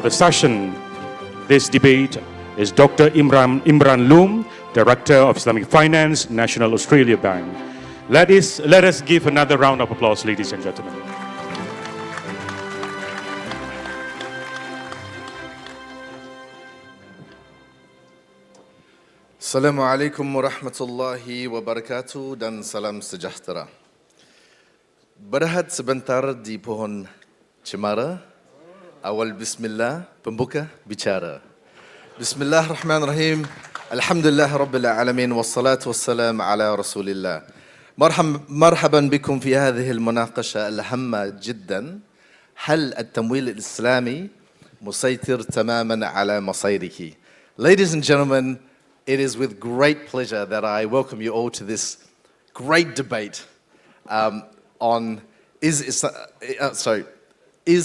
the session. This debate is Dr. Imran Lum, Director of Islamic Finance, National Australia Bank. Let us give another round of applause, ladies and gentlemen. Assalamualaikum warahmatullahi wabarakatuh dan salam sejahtera. Berehat sebentar di pohon cemara. Awal bismillah, pembuka bicara. Bismillahirrahmanirrahim. Alhamdulillah rabbil alamin wassalatu wassalam ala rasulillah. مرحبا بكم في هذه المناقشة الهامة جدا. هل التمويل الإسلامي مسيطر تماما على مصيره? Ladies and gentlemen, it is with great pleasure that I welcome you all to this great debate on is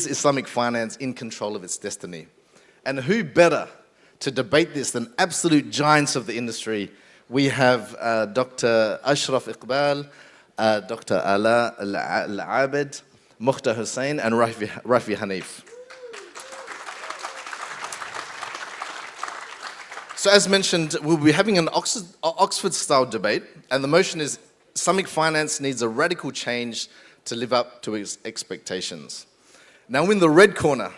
Islamic finance in control of its destiny? And who better to debate this than absolute giants of the industry? We have Dr. Ashraf Iqbal, Dr. Alaa Alaabed, Mukhtar Hussain, and Rafee Haneef. So as mentioned, we'll be having an Oxford-style debate, and the motion is Islamic finance needs a radical change to live up to its expectations. Now in the red corner,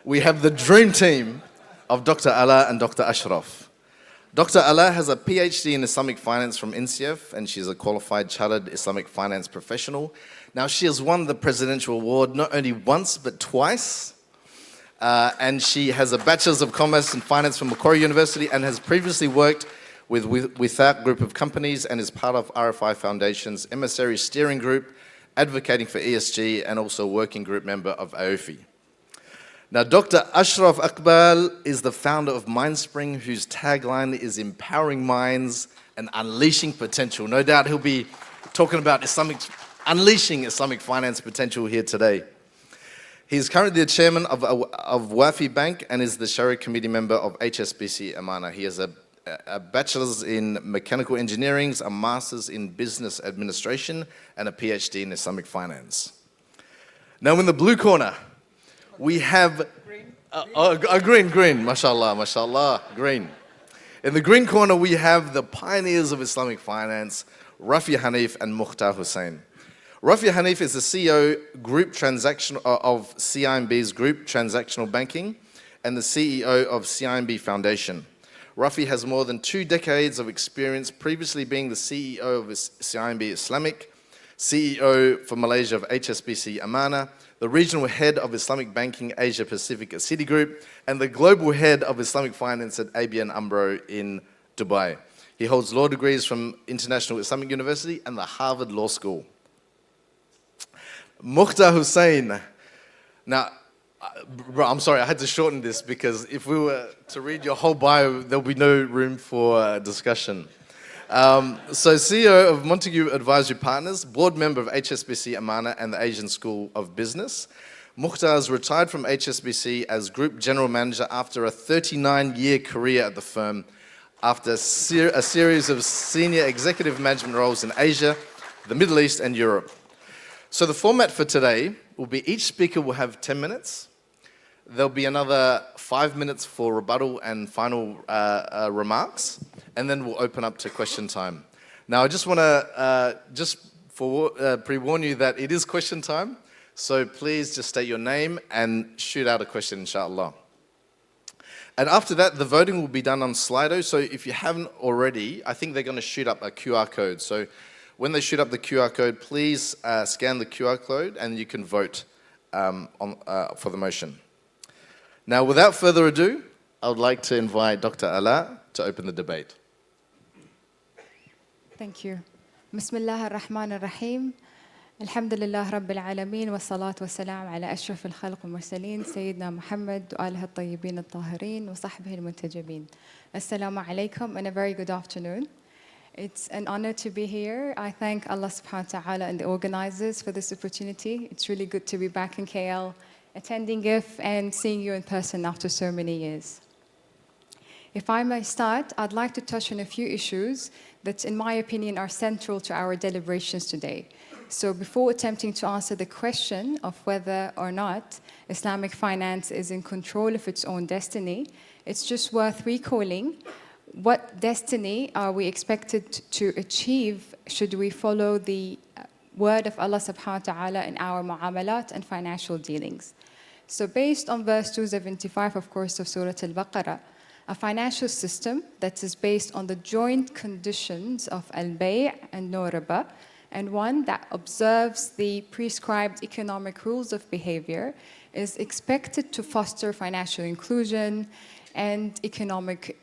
we have the dream team of Dr. Alaa and Dr. Ashraf. Dr. Alaa has a PhD in Islamic finance from INSEAD, and she's a qualified chartered Islamic finance professional. Now she has won the presidential award not only once, but twice. And she has a Bachelor's of Commerce and Finance from Macquarie University and has previously worked with that group of companies and is part of RFI Foundation's Emissary Steering Group, advocating for ESG, and also working group member of AOFI. Now, Dr. Ashraf Iqbal is the founder of Mindspring, whose tagline is empowering minds and unleashing potential. No doubt he'll be talking about unleashing Islamic finance potential here today. He is currently the chairman of Wafi Bank and is the Sharia committee member of HSBC Amana. He has a bachelor's in mechanical engineering, a master's in business administration, and a PhD in Islamic finance. Now in the blue corner, we have green, mashallah, green. In the green corner, we have the pioneers of Islamic finance, Rafee Haneef and Mukhtar Hussain. Rafee Haneef is the CEO of CIMB's Group Transactional Banking and the CEO of CIMB Foundation. Rafee has more than 2 decades of experience, previously being the CEO of CIMB Islamic, CEO for Malaysia of HSBC Amana, the regional head of Islamic Banking Asia Pacific at Citigroup, and the global head of Islamic Finance at ABN AMRO in Dubai. He holds law degrees from International Islamic University and the Harvard Law School. Mukhtar Hussain. Now, bro, I'm sorry, I had to shorten this because if we were to read your whole bio, there'll be no room for discussion. So CEO of Montague Advisory Partners, board member of HSBC Amana and the Asian School of Business. Mukhtar has retired from HSBC as Group General Manager after a 39-year career at the firm, after a series of senior executive management roles in Asia, the Middle East, and Europe. So the format for today will be each speaker will have 10 minutes. There'll be another 5 minutes for rebuttal and final remarks, and then we'll open up to question time. Now, I just want to pre-warn you that it is question time, so please just state your name and shoot out a question, inshallah. And after that, the voting will be done on Slido, so if you haven't already, I think they're going to shoot up a QR code. So when they shoot up the QR code, please scan the QR code and you can vote for the motion. Now, without further ado, I would like to invite Dr. Alaa to open the debate. Thank you. Bismillah ar-Rahman ar-Rahim. Alhamdulillah Rabbil Alameen wa salatu wa salam ala Ashraf al-Khalq al-Mursaleen, Sayyidina Muhamed wa alihi al-Tayyibin al-Tahirin wa sahbihi al-Muntajabin. Assalamu alaikum and a very good afternoon. It's an honor to be here. I thank Allah subhanahu wa ta'ala and the organizers for this opportunity. It's really good to be back in KL, attending IF and seeing you in person after so many years. If I may start, I'd like to touch on a few issues that, in my opinion, are central to our deliberations today. So before attempting to answer the question of whether or not Islamic finance is in control of its own destiny, it's just worth recalling what destiny are we expected to achieve should we follow the word of Allah subhanahu wa ta'ala in our mu'amalat and financial dealings. So based on verse 275, of course, of Surah Al-Baqarah, a financial system that is based on the joint conditions of al-bay' and no riba, and one that observes the prescribed economic rules of behavior, is expected to foster financial inclusion and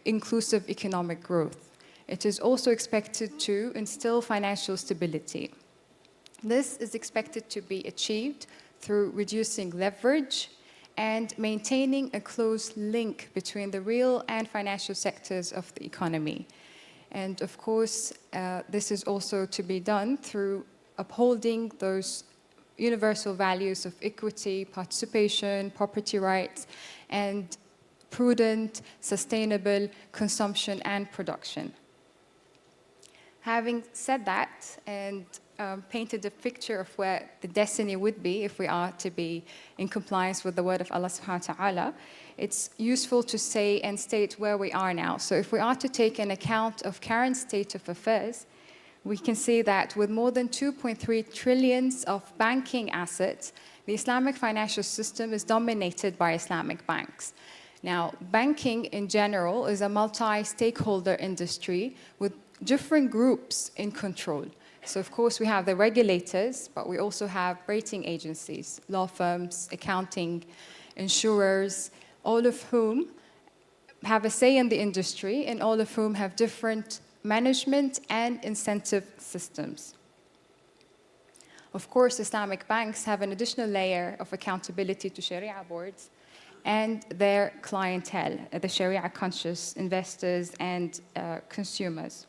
inclusive economic growth. It is also expected to instill financial stability. This is expected to be achieved through reducing leverage and maintaining a close link between the real and financial sectors of the economy. And of course, this is also to be done through upholding those universal values of equity, participation, property rights, and prudent, sustainable consumption and production. Having said that, and painted a picture of where the destiny would be if we are to be in compliance with the word of Allah subhanahu wa ta'ala, it's useful to say and state where we are now. So if we are to take an account of current state of affairs, we can see that with more than 2.3 trillions of banking assets, the Islamic financial system is dominated by Islamic banks. Now, banking in general is a multi-stakeholder industry with different groups in control. So of course we have the regulators, but we also have rating agencies, law firms, accounting, insurers, all of whom have a say in the industry and all of whom have different management and incentive systems. Of course, Islamic banks have an additional layer of accountability to Sharia boards and their clientele, the Sharia-conscious investors and consumers.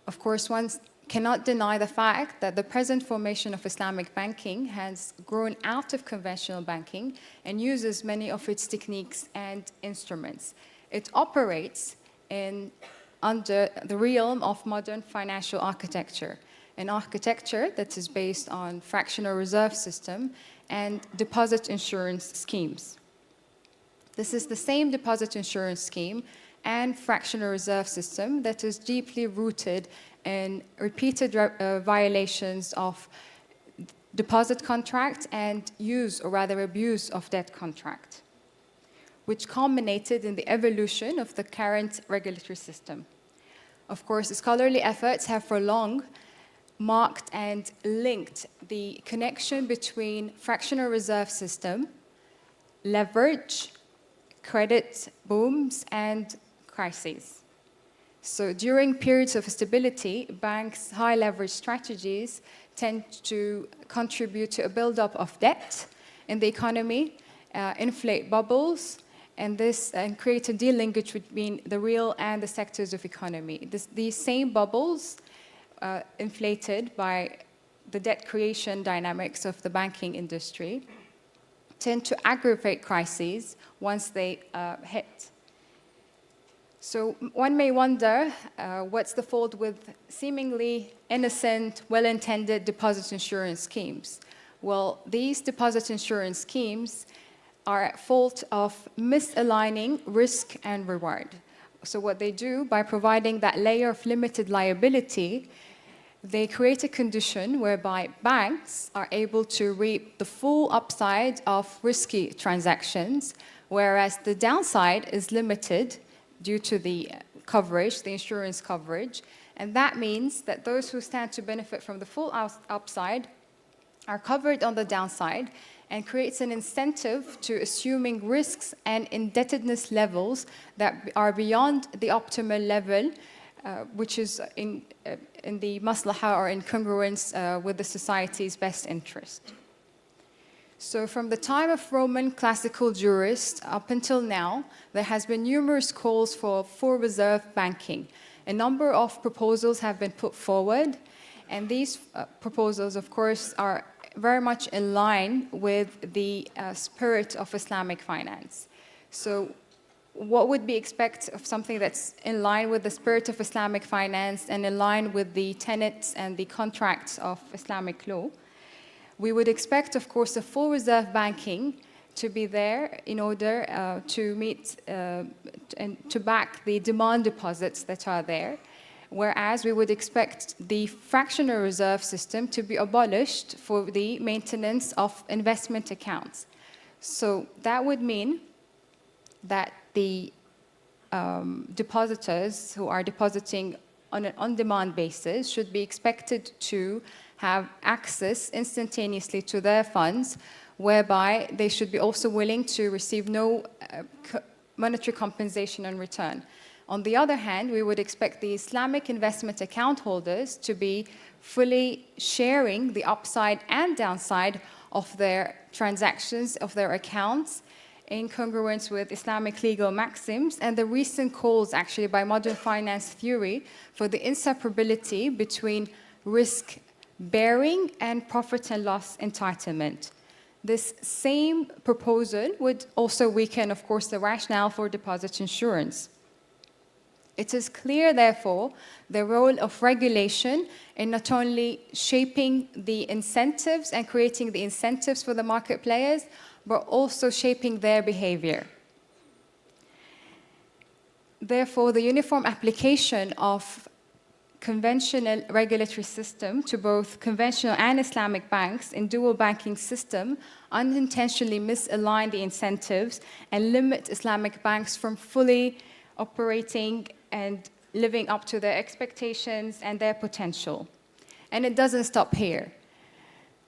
Of course, one cannot deny the fact that the present formation of Islamic banking has grown out of conventional banking and uses many of its techniques and instruments. It operates under the realm of modern financial architecture, an architecture that is based on fractional reserve system and deposit insurance schemes. This is the same deposit insurance scheme and fractional reserve system that is deeply rooted in repeated violations of deposit contract and use, or rather abuse, of debt contract, which culminated in the evolution of the current regulatory system. Of course, scholarly efforts have for long marked and linked the connection between fractional reserve system, leverage, credit booms, and crises. So during periods of stability, banks' high leverage strategies tend to contribute to a buildup of debt in the economy, inflate bubbles, and create a de-linkage between the real and the sectors of economy. These same bubbles, inflated by the debt creation dynamics of the banking industry, tend to aggravate crises once they hit. So one may wonder, what's the fault with seemingly innocent, well-intended deposit insurance schemes? Well, these deposit insurance schemes are at fault of misaligning risk and reward. So what they do, by providing that layer of limited liability, they create a condition whereby banks are able to reap the full upside of risky transactions, whereas the downside is limited due to the coverage, the insurance coverage. And that means that those who stand to benefit from the full upside are covered on the downside, and creates an incentive to assuming risks and indebtedness levels that are beyond the optimal level, which is in the maslaha, or in congruence with the society's best interest. So from the time of Roman classical jurists up until now, there has been numerous calls for full reserve banking. A number of proposals have been put forward, and these proposals, of course, are very much in line with the spirit of Islamic finance. So what would be expect of something that's in line with the spirit of Islamic finance and in line with the tenets and the contracts of Islamic law? We would expect, of course, a full reserve banking to be there in order to meet and to back the demand deposits that are there, whereas we would expect the fractional reserve system to be abolished for the maintenance of investment accounts. So that would mean that the depositors who are depositing on an on-demand basis should be expected to have access instantaneously to their funds, whereby they should be also willing to receive no monetary compensation in return. On the other hand, we would expect the Islamic investment account holders to be fully sharing the upside and downside of their transactions, of their accounts, in congruence with Islamic legal maxims and the recent calls actually by modern finance theory for the inseparability between risk bearing and profit and loss entitlement. This same proposal would also weaken, of course, the rationale for deposit insurance. It is clear, therefore, the role of regulation in not only shaping the incentives and creating the incentives for the market players, but also shaping their behavior. Therefore, the uniform application of conventional regulatory system to both conventional and Islamic banks in dual banking system unintentionally misalign the incentives and limit Islamic banks from fully operating and living up to their expectations and their potential. And it doesn't stop here.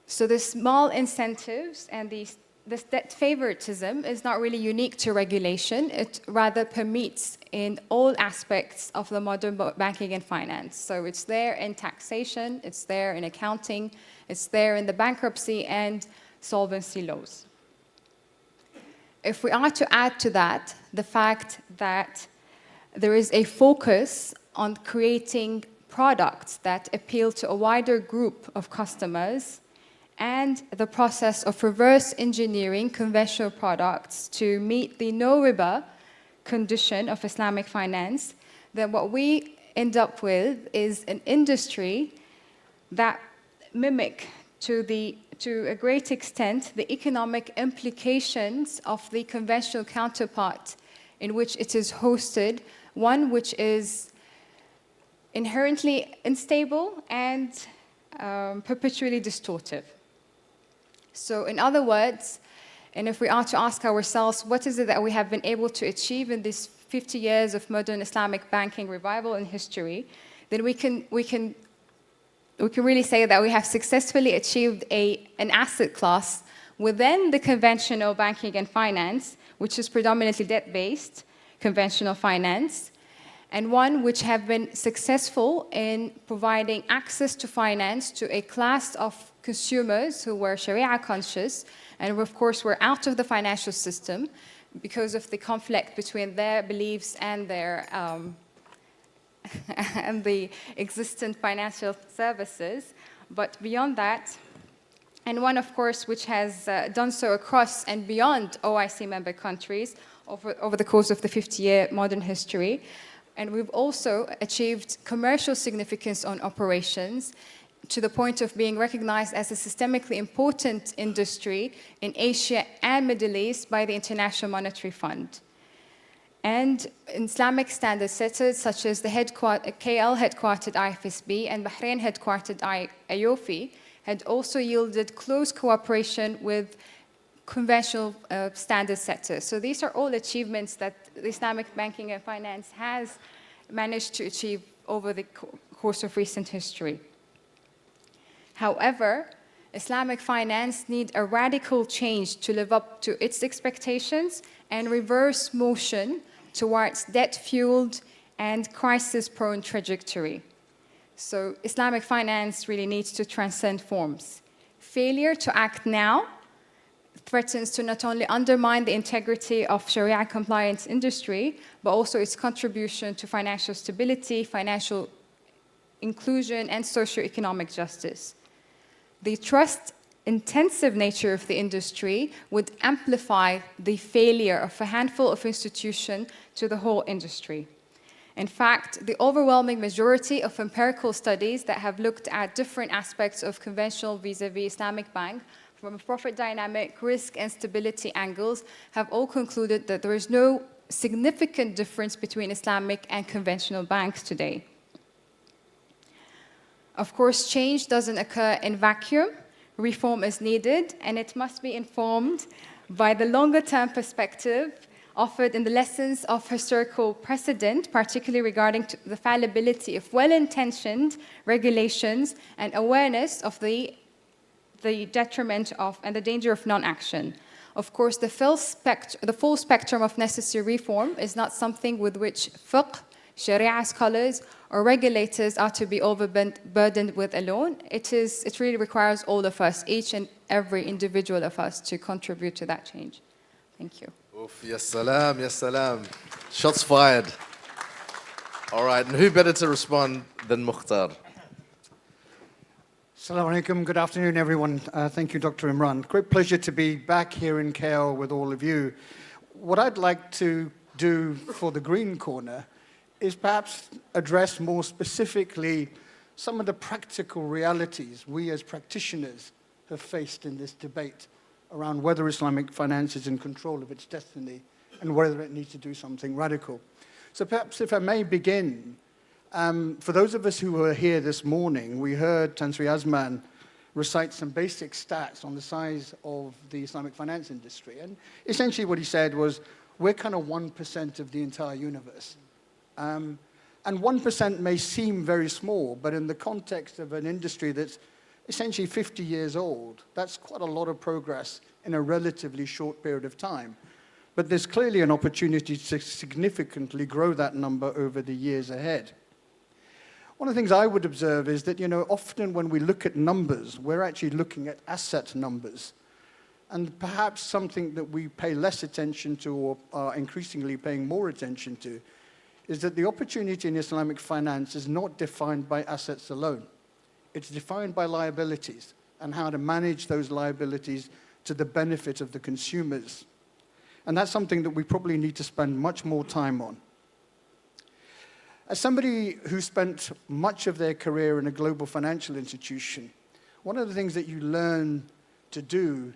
So the small incentives and this debt favoritism is not really unique to regulation. It rather permeates in all aspects of the modern banking and finance. So it's there in taxation, it's there in accounting, it's there in the bankruptcy and solvency laws. If we are to add to that the fact that there is a focus on creating products that appeal to a wider group of customers, and the process of reverse engineering conventional products to meet the no riba condition of Islamic finance, then what we end up with is an industry that mimic to a great extent the economic implications of the conventional counterpart in which it is hosted, one which is inherently unstable and perpetually distortive. So in other words, and if we are to ask ourselves, what is it that we have been able to achieve in these 50 years of modern Islamic banking revival in history, then we can really say that we have successfully achieved an asset class within the conventional banking and finance, which is predominantly debt-based conventional finance, and one which have been successful in providing access to finance to a class of consumers who were Sharia conscious and of course were out of the financial system because of the conflict between their beliefs and their and the existent financial services. But beyond that, and one of course which has done so across and beyond OIC member countries over the course of the 50-year modern history. And we've also achieved commercial significance on operations to the point of being recognized as a systemically important industry in Asia and Middle East by the International Monetary Fund. And Islamic standard setters such as the KL headquartered IFSB and Bahrain headquartered IOFI had also yielded close cooperation with conventional standard setters. So these are all achievements that the Islamic banking and finance has managed to achieve over the course of recent history. However, Islamic finance needs a radical change to live up to its expectations and reverse motion towards debt-fueled and crisis-prone trajectory. So Islamic finance really needs to transcend forms. Failure to act now threatens to not only undermine the integrity of Sharia compliance industry, but also its contribution to financial stability, financial inclusion, and socioeconomic justice. The trust intensive nature of the industry would amplify the failure of a handful of institutions to the whole industry. In fact, the overwhelming majority of empirical studies that have looked at different aspects of conventional vis-a-vis Islamic bank from a profit dynamic, risk, and stability angles have all concluded that there is no significant difference between Islamic and conventional banks today. Of course, change doesn't occur in vacuum. Reform is needed, and it must be informed by the longer-term perspective offered in the lessons of historical precedent, particularly regarding the fallibility of well-intentioned regulations and awareness of the detriment of and the danger of non-action. Of course, the full spectrum of necessary reform is not something with which fiqh, sharia scholars, or regulators are to be overburdened with alone. It really requires all of us, each and every individual of us, to contribute to that change. Thank you. Oof, yes salam, yes salam. Shots fired. All right, and who better to respond than Mukhtar? Assalamu alaikum. Good afternoon, everyone. Thank you, Dr. Imran. Great pleasure to be back here in KL with all of you. What I'd like to do for the green corner is perhaps address more specifically some of the practical realities we as practitioners have faced in this debate around whether Islamic finance is in control of its destiny and whether it needs to do something radical. So perhaps if I may begin, for those of us who were here this morning, we heard Tansri Azman recite some basic stats on the size of the Islamic finance industry. And essentially what he said was, we're kind of 1% of the entire universe. And 1% may seem very small, but in the context of an industry that's essentially 50 years old, that's quite a lot of progress in a relatively short period of time. But there's clearly an opportunity to significantly grow that number over the years ahead. One of the things I would observe is that, often when we look at numbers, we're actually looking at asset numbers. And perhaps something that we pay less attention to or are increasingly paying more attention to is that the opportunity in Islamic finance is not defined by assets alone. It's defined by liabilities and how to manage those liabilities to the benefit of the consumers. And that's something that we probably need to spend much more time on. As somebody who spent much of their career in a global financial institution, one of the things that you learn to do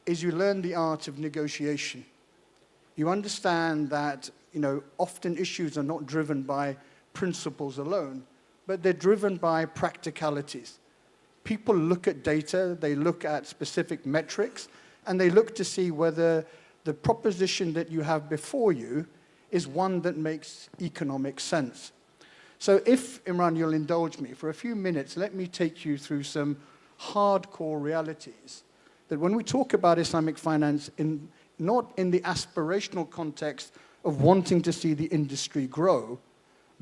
is you learn the art of negotiation. You understand that, often issues are not driven by principles alone, but they're driven by practicalities. People look at data, they look at specific metrics, and they look to see whether the proposition that you have before you is one that makes economic sense. So if, Imran, you'll indulge me, for a few minutes, let me take you through some hardcore realities that when we talk about Islamic finance, not in the aspirational context of wanting to see the industry grow,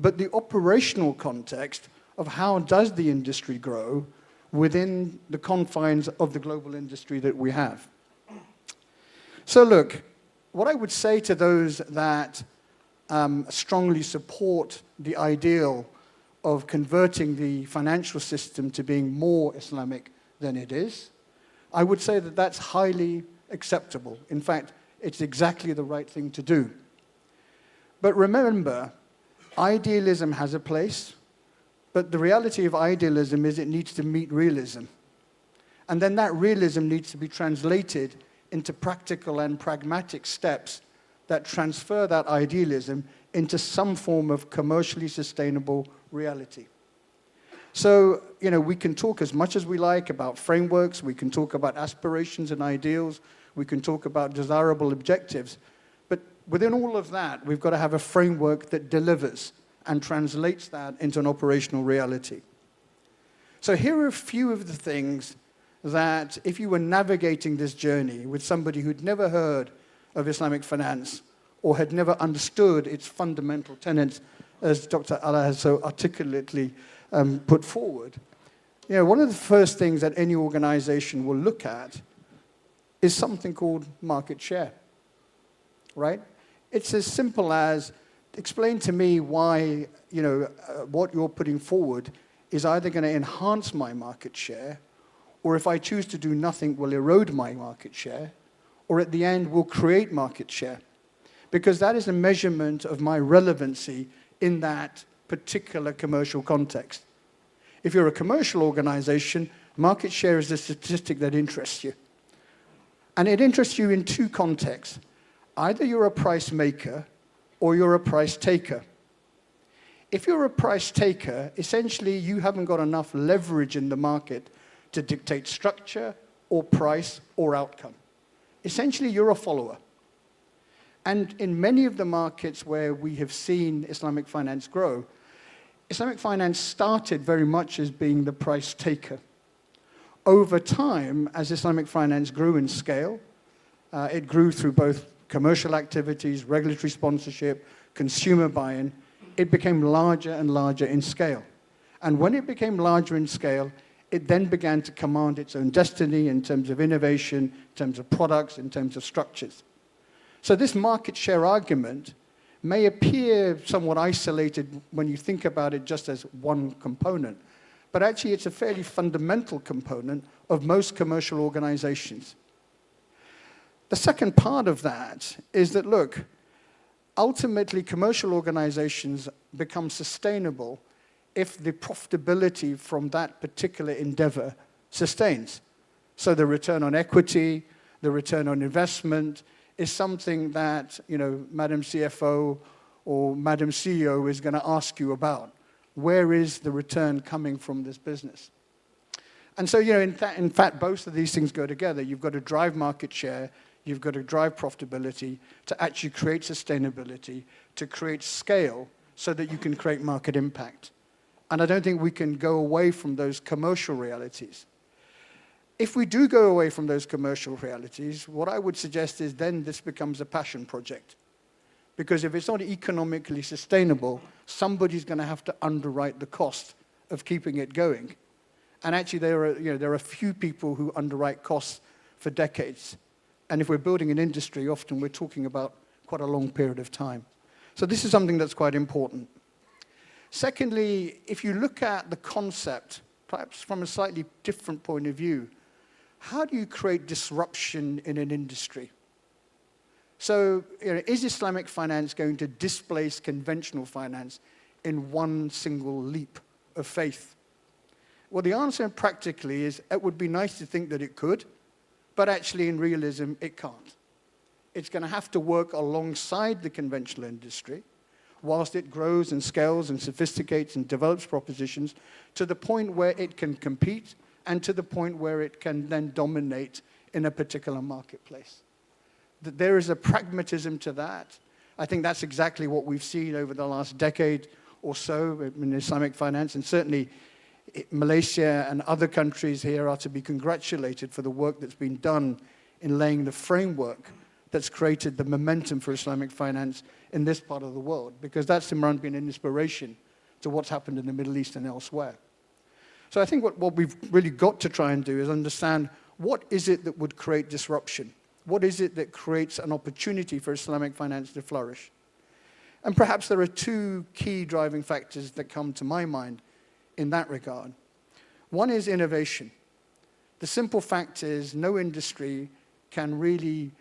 but the operational context of how does the industry grow within the confines of the global industry that we have. So look, what I would say to those that strongly support the ideal of converting the financial system to being more Islamic than it is, I would say that that's highly acceptable. In fact, it's exactly the right thing to do. But remember, idealism has a place, but the reality of idealism is it needs to meet realism. And then that realism needs to be translated into practical and pragmatic steps that transfer that idealism into some form of commercially sustainable reality. So, we can talk as much as we like about frameworks, we can talk about aspirations and ideals, we can talk about desirable objectives, but within all of that, we've got to have a framework that delivers and translates that into an operational reality. So here are a few of the things that if you were navigating this journey with somebody who'd never heard of Islamic finance or had never understood its fundamental tenets, as Dr. Alaa has so articulately put forward, one of the first things that any organization will look at is something called market share, right? It's as simple as, explain to me why, what you're putting forward is either going to enhance my market share or if I choose to do nothing, will erode my market share, or at the end will create market share. Because that is a measurement of my relevancy in that particular commercial context. If you're a commercial organization, market share is the statistic that interests you. And it interests you in two contexts. Either you're a price maker or you're a price taker. If you're a price taker, essentially you haven't got enough leverage in the market to dictate structure or price or outcome. Essentially, you're a follower. And in many of the markets where we have seen Islamic finance grow, Islamic finance started very much as being the price taker. Over time, as Islamic finance grew in scale, it grew through both commercial activities, regulatory sponsorship, consumer buy-in. It became larger and larger in scale. And when it became larger in scale, it then began to command its own destiny in terms of innovation, in terms of products, in terms of structures. So this market share argument may appear somewhat isolated when you think about it just as one component, but actually it's a fairly fundamental component of most commercial organizations. The second part of that is that, look, ultimately commercial organizations become sustainable if the profitability from that particular endeavor sustains. So the return on equity, the return on investment is something that, Madam CFO or Madam CEO is going to ask you about. Where is the return coming from this business? And so, in fact, both of these things go together. You've got to drive market share, you've got to drive profitability to actually create sustainability, to create scale so that you can create market impact. And I don't think we can go away from those commercial realities. If we do go away from those commercial realities, what I would suggest is then this becomes a passion project. Because if it's not economically sustainable, somebody's going to have to underwrite the cost of keeping it going. And actually, there are few people who underwrite costs for decades. And if we're building an industry, often we're talking about quite a long period of time. So this is something that's quite important. Secondly, if you look at the concept, perhaps from a slightly different point of view, how do you create disruption in an industry? So, is Islamic finance going to displace conventional finance in one single leap of faith? Well, the answer practically is it would be nice to think that it could, but actually in realism, it can't. It's going to have to work alongside the conventional industry, whilst it grows and scales and sophisticates and develops propositions to the point where it can compete and to the point where it can then dominate in a particular marketplace. There is a pragmatism to that. I think that's exactly what we've seen over the last decade or so in Islamic finance, and certainly Malaysia and other countries here are to be congratulated for the work that's been done in laying the framework that's created the momentum for Islamic finance in this part of the world, because that's Imran been an inspiration to what's happened in the Middle East and elsewhere. So I think what we've really got to try and do is understand what is it that would create disruption? What is it that creates an opportunity for Islamic finance to flourish? And perhaps there are two key driving factors that come to my mind in that regard. One is innovation. The simple fact is no industry can really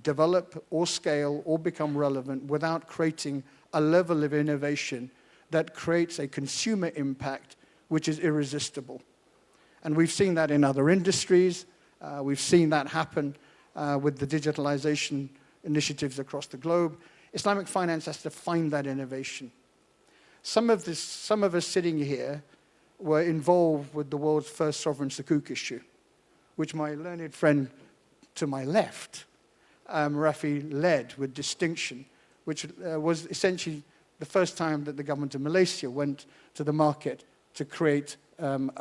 develop or scale or become relevant without creating a level of innovation that creates a consumer impact which is irresistible. And we've seen that in other industries. We've seen that happen with the digitalisation initiatives across the globe. Islamic finance has to find that innovation. Some of us sitting here were involved with the world's first sovereign sukuk issue, which my learned friend to my left, Rafee, led with distinction, which was essentially the first time that the government of Malaysia went to the market to create an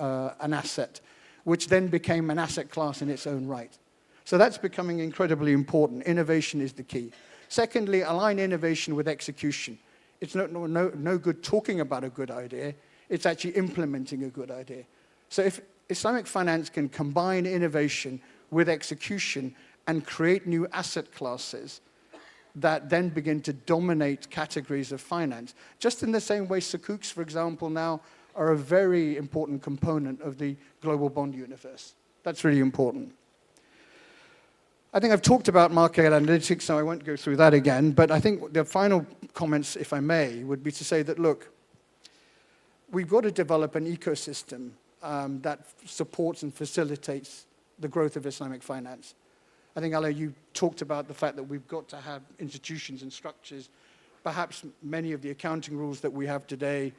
asset, which then became an asset class in its own right. So that's becoming incredibly important. Innovation is the key. Secondly, align innovation with execution. It's no good talking about a good idea. It's actually implementing a good idea. So if Islamic finance can combine innovation with execution and create new asset classes that then begin to dominate categories of finance, just in the same way sukuks, for example, now are a very important component of the global bond universe. That's really important. I think I've talked about market analytics, so I won't go through that again, but I think the final comments, if I may, would be to say that, look, we've got to develop an ecosystem that supports and facilitates the growth of Islamic finance. I think, Alaa, you talked about the fact that we've got to have institutions and structures. Perhaps many of the accounting rules that we have today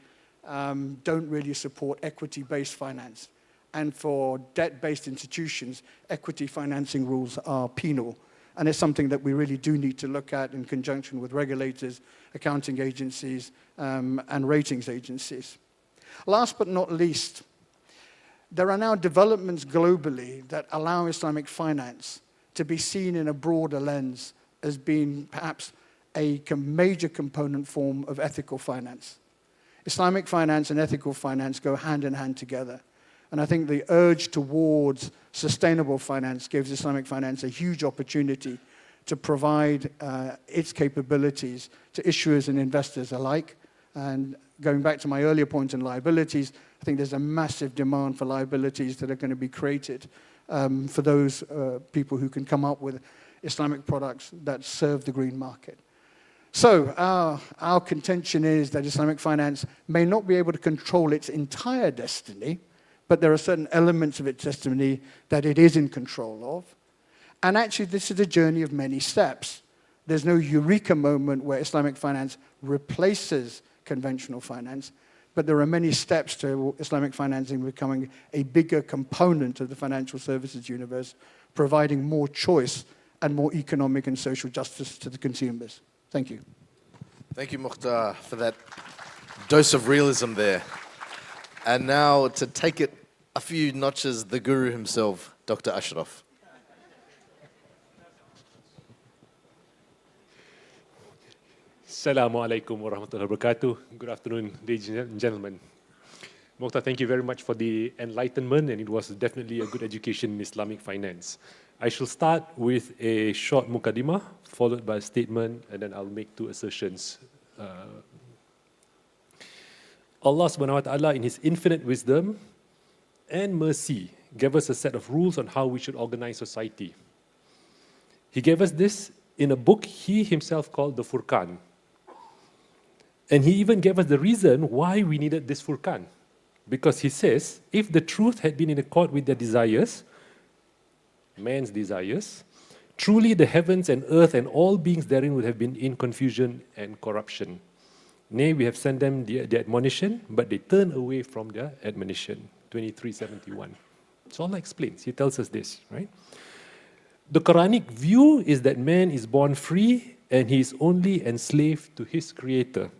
don't really support equity-based finance. And for debt-based institutions, equity financing rules are penal. And it's something that we really do need to look at in conjunction with regulators, accounting agencies, and ratings agencies. Last but not least, there are now developments globally that allow Islamic finance to be seen in a broader lens as being perhaps a major component form of ethical finance. Islamic finance and ethical finance go hand in hand together. And I think the urge towards sustainable finance gives Islamic finance a huge opportunity to provide its capabilities to issuers and investors alike. And going back to my earlier point on liabilities, I think there's a massive demand for liabilities that are going to be created for those people who can come up with Islamic products that serve the green market. So our contention is that Islamic finance may not be able to control its entire destiny, but there are certain elements of its destiny that it is in control of. And actually, this is a journey of many steps. There's no eureka moment where Islamic finance replaces conventional finance, but there are many steps to Islamic financing becoming a bigger component of the financial services universe, providing more choice and more economic and social justice to the consumers. Thank you. Thank you, Mukhtar, for that dose of realism there. And now, to take it a few notches, the guru himself, Dr. Ashraf. Assalamu alaikum wa rahmatullahi wa barakatuh. Good afternoon, ladies and gentlemen. Mukhtar, thank you very much for the enlightenment, and it was definitely a good education in Islamic finance. I shall start with a short mukaddimah, followed by a statement, and then I'll make two assertions. Allah subhanahu wa ta'ala, in His infinite wisdom and mercy, gave us a set of rules on how we should organize society. He gave us this in a book He Himself called the Furqan. And He even gave us the reason why we needed this Furqan. Because He says, if the truth had been in accord with their desires, man's desires, truly the heavens and earth and all beings therein would have been in confusion and corruption. Nay, we have sent them the admonition, but they turn away from their admonition. 2371. So Allah explains. He tells us this, right? The Quranic view is that man is born free and he is only enslaved to his Creator.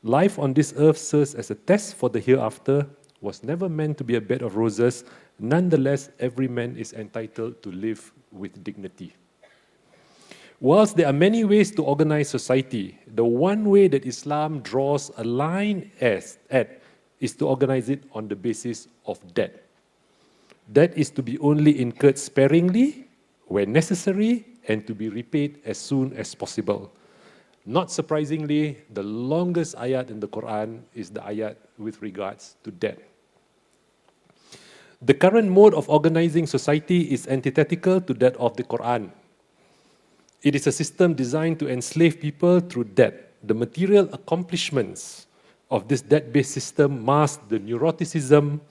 Life on this earth serves as a test for the hereafter, was never meant to be a bed of roses. Nonetheless, every man is entitled to live with dignity. Whilst there are many ways to organize society, the one way that Islam draws a line at is to organize it on the basis of debt. Debt is to be only incurred sparingly, where necessary, and to be repaid as soon as possible. Not surprisingly, the longest ayat in the Quran is the ayat with regards to debt. The current mode of organizing society is antithetical to that of the Quran. It is a system designed to enslave people through debt. The material accomplishments of this debt-based system mask the neuroticism,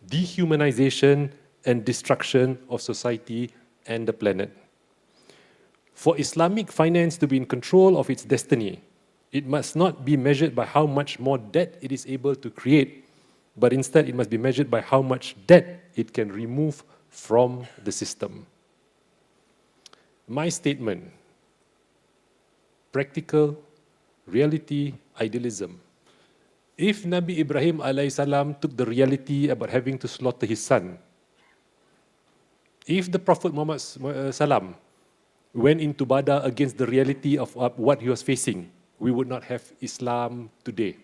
dehumanization, and destruction of society and the planet. For Islamic finance to be in control of its destiny, it must not be measured by how much more debt it is able to create, but instead it must be measured by how much debt it can remove from the system. My statement: practical, reality, idealism. If Nabi Ibrahim alayhi salam took the reality about having to slaughter his son, if the Prophet Muhammad salam went into Badr against the reality of what he was facing, we would not have Islam today.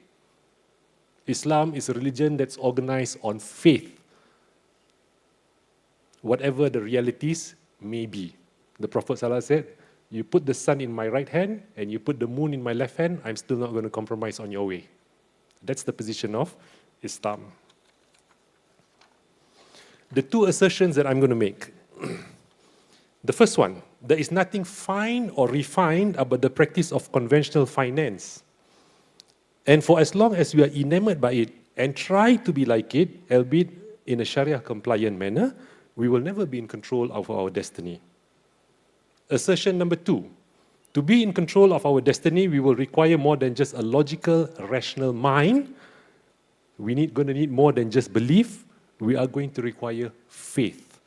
Islam is a religion that's organized on faith, whatever the realities may be. The Prophet ﷺ said, you put the sun in my right hand and you put the moon in my left hand, I'm still not going to compromise on your way. That's the position of Islam. The two assertions that I'm going to make. The first one, there is nothing fine or refined about the practice of conventional finance. And for as long as we are enamored by it and try to be like it, albeit in a Sharia-compliant manner, we will never be in control of our destiny. Assertion number two, to be in control of our destiny, we will require more than just a logical, rational mind. We're going to need more than just belief. We are going to require faith.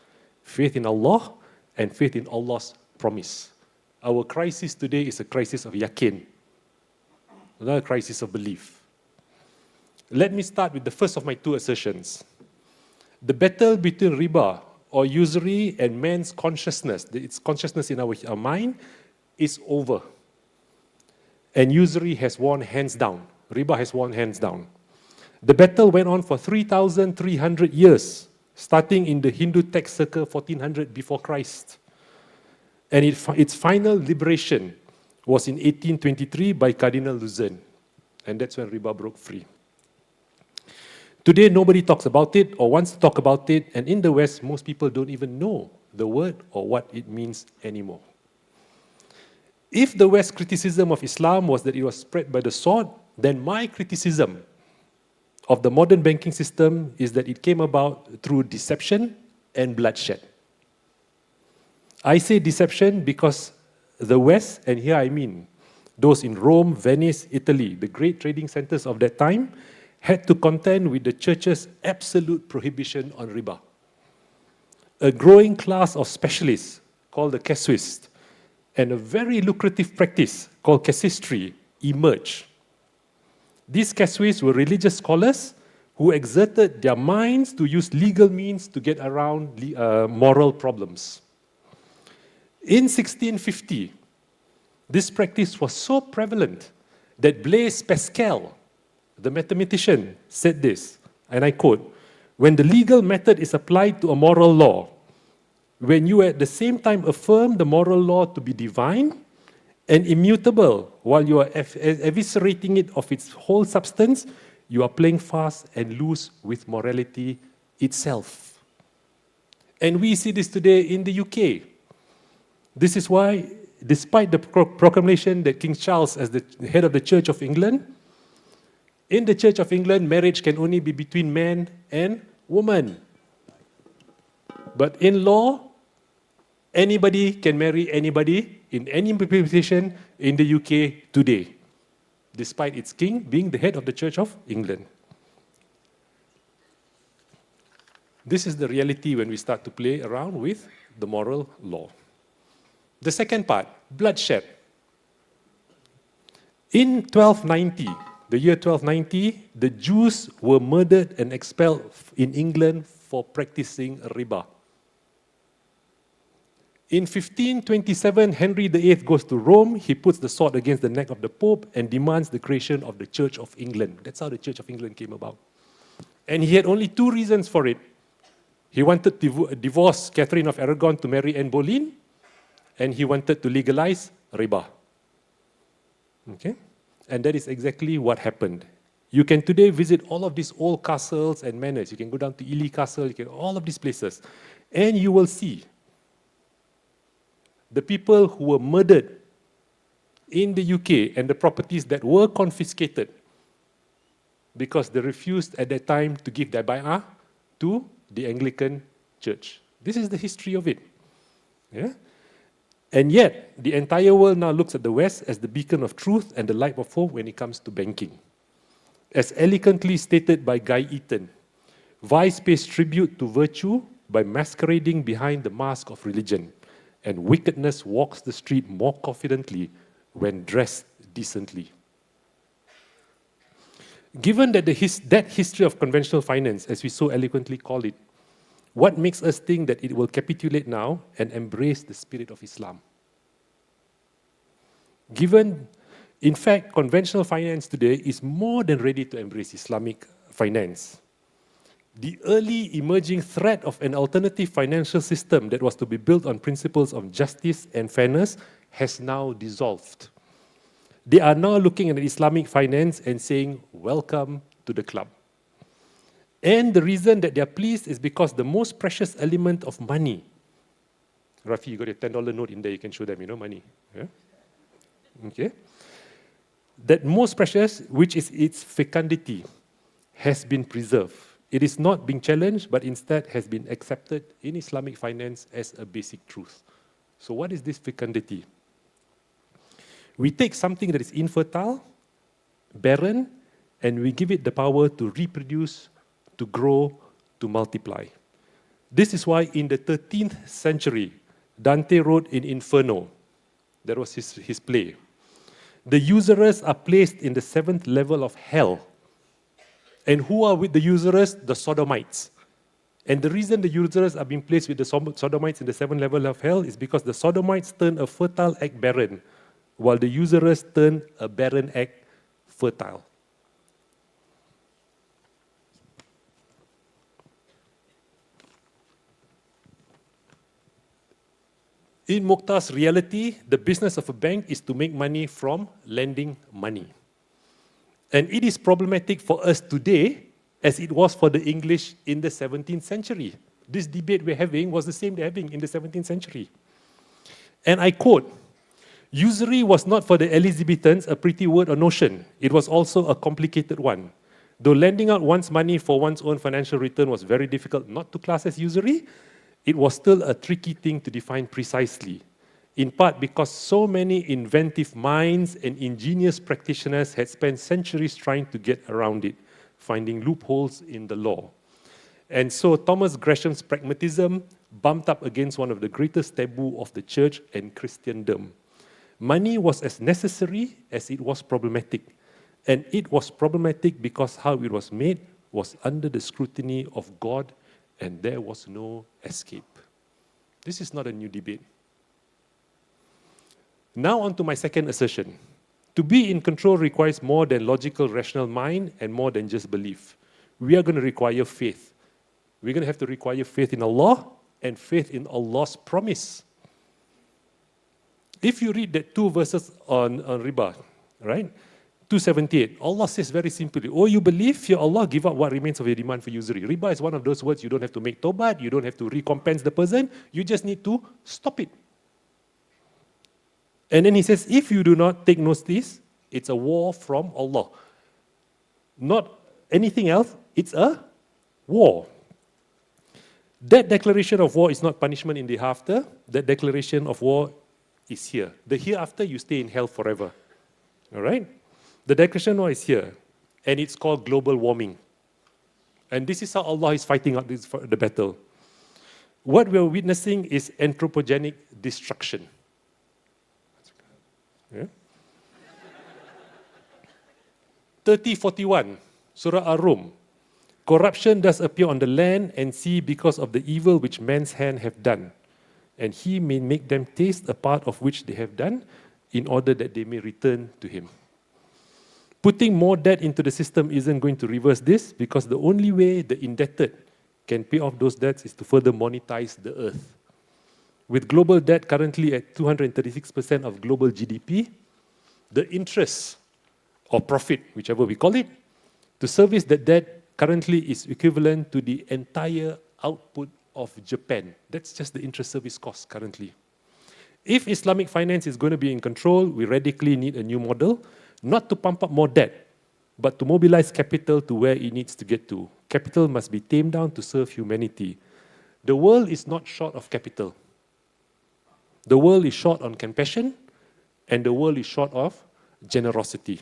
Faith in Allah and faith in Allah's promise. Our crisis today is a crisis of yaqeen, not a crisis of belief. Let me start with the first of my two assertions. The battle between riba, or usury, and man's consciousness, its consciousness in our mind, is over. And usury has won hands down. Riba has won hands down. The battle went on for 3,300 years, starting in the Hindu text circa 1400 before Christ. And its final liberation was in 1823 by Cardinal Luzerne. And that's when riba broke free. Today, nobody talks about it or wants to talk about it, and in the West, most people don't even know the word or what it means anymore. If the West's criticism of Islam was that it was spread by the sword, then my criticism of the modern banking system is that it came about through deception and bloodshed. I say deception because the West, and here I mean those in Rome, Venice, Italy, the great trading centers of that time, had to contend with the church's absolute prohibition on riba. A growing class of specialists called the casuists and a very lucrative practice called casuistry emerged. These casuists were religious scholars who exerted their minds to use legal means to get around moral problems. In 1650, this practice was so prevalent that Blaise Pascal, the mathematician, said this, and I quote, "When the legal method is applied to a moral law, when you at the same time affirm the moral law to be divine and immutable while you are eviscerating it of its whole substance, you are playing fast and loose with morality itself." And we see this today in the UK. This is why, despite the proclamation that King Charles as the head of the Church of England, in the Church of England, marriage can only be between man and woman. But in law, anybody can marry anybody in any position in the UK today, despite its king being the head of the Church of England. This is the reality when we start to play around with the moral law. The second part, bloodshed. In 1290, the year 1290, the Jews were murdered and expelled in England for practicing riba. In 1527, Henry VIII goes to Rome. He puts the sword against the neck of the Pope and demands the creation of the Church of England. That's how the Church of England came about. And he had only two reasons for it. He wanted to divorce Catherine of Aragon to marry Anne Boleyn, and he wanted to legalize riba. Okay? And that is exactly what happened. You can today visit all of these old castles and manors. You can go down to Ely Castle, you can all of these places. And you will see the people who were murdered in the UK and the properties that were confiscated because they refused at that time to give their bay'ah to the Anglican Church. This is the history of it. Yeah? And yet, the entire world now looks at the West as the beacon of truth and the light of hope when it comes to banking. As elegantly stated by Guy Eaton, vice pays tribute to virtue by masquerading behind the mask of religion, and wickedness walks the street more confidently when dressed decently. Given that that history of conventional finance, as we so eloquently call it, what makes us think that it will capitulate now and embrace the spirit of Islam? Given, in fact, conventional finance today is more than ready to embrace Islamic finance. The early emerging threat of an alternative financial system that was to be built on principles of justice and fairness has now dissolved. They are now looking at Islamic finance and saying, "Welcome to the club." And the reason that they're pleased is because the most precious element of money, Rafee, you got your $10 note in there, you can show them, money. Yeah? Okay. That most precious, which is its fecundity, has been preserved. It is not being challenged, but instead has been accepted in Islamic finance as a basic truth. So what is this fecundity? We take something that is infertile, barren, and we give it the power to reproduce, to grow, to multiply. This is why in the 13th century, Dante wrote in Inferno, that was his play, the usurers are placed in the 7th level of hell. And who are with the usurers? The sodomites. And the reason the usurers are being placed with the sodomites in the 7th level of hell is because the sodomites turn a fertile egg barren, while the usurers turn a barren egg fertile. In Mukhtar's reality, the business of a bank is to make money from lending money. And it is problematic for us today as it was for the English in the 17th century. This debate we're having was the same they're having in the 17th century. And I quote, usury was not for the Elizabethans a pretty word or notion. It was also a complicated one. Though lending out one's money for one's own financial return was very difficult not to class as usury, it was still a tricky thing to define precisely, in part because so many inventive minds and ingenious practitioners had spent centuries trying to get around it, finding loopholes in the law. And so Thomas Gresham's pragmatism bumped up against one of the greatest taboo of the church and Christendom. Money was as necessary as it was problematic, and it was problematic because how it was made was under the scrutiny of God, and there was no escape. This is not a new debate. Now on to my second assertion. To be in control requires more than logical, rational mind and more than just belief. We are going to require faith. We're going to have to require faith in Allah and faith in Allah's promise. If you read that 2 verses on riba, right? 278, Allah says very simply, oh, you believe, fear Allah, give up what remains of your demand for usury. Riba is one of those words you don't have to make tawbah, you don't have to recompense the person, you just need to stop it. And then he says, if you do not take notice, it's a war from Allah. Not anything else, it's a war. That declaration of war is not punishment in the hereafter, that declaration of war is here. The hereafter, you stay in hell forever. All right? The declaration of war is here, and it's called global warming. And this is how Allah is fighting out the battle. What we're witnessing is anthropogenic destruction. Yeah? 30:41, Surah Ar-Rum. Corruption does appear on the land and sea because of the evil which man's hand have done. And he may make them taste a part of which they have done, in order that they may return to him. Putting more debt into the system isn't going to reverse this, because the only way the indebted can pay off those debts is to further monetize the earth. With global debt currently at 236% of global GDP, the interest or profit, whichever we call it, to service that debt currently is equivalent to the entire output of Japan. That's just the interest service cost currently. If Islamic finance is going to be in control, we radically need a new model, not to pump up more debt, but to mobilize capital to where it needs to get to. Capital must be tamed down to serve humanity. The world is not short of capital. The world is short on compassion, and the world is short of generosity.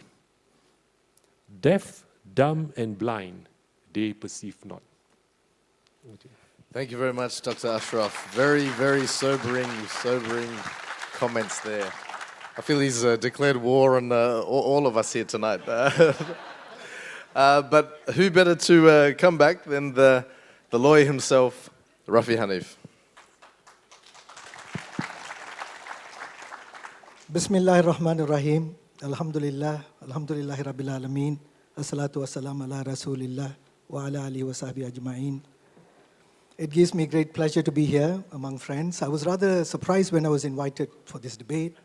Deaf, dumb, and blind, they perceive not. Thank you very much, Dr. Ashraf. Very, very sobering comments there. I feel he's declared war on all of us here tonight. But who better to come back than the lawyer himself, Rafee Haneef. Bismillahir Rahmanir Rahim. Alhamdulillah. Alhamdulillahi Rabbil Alameen. Assalatu wassalam ala Rasulillah wa ala alihi wa sahbihi ajma'in. It gives me great pleasure to be here among friends. I was rather surprised when I was invited for this debate.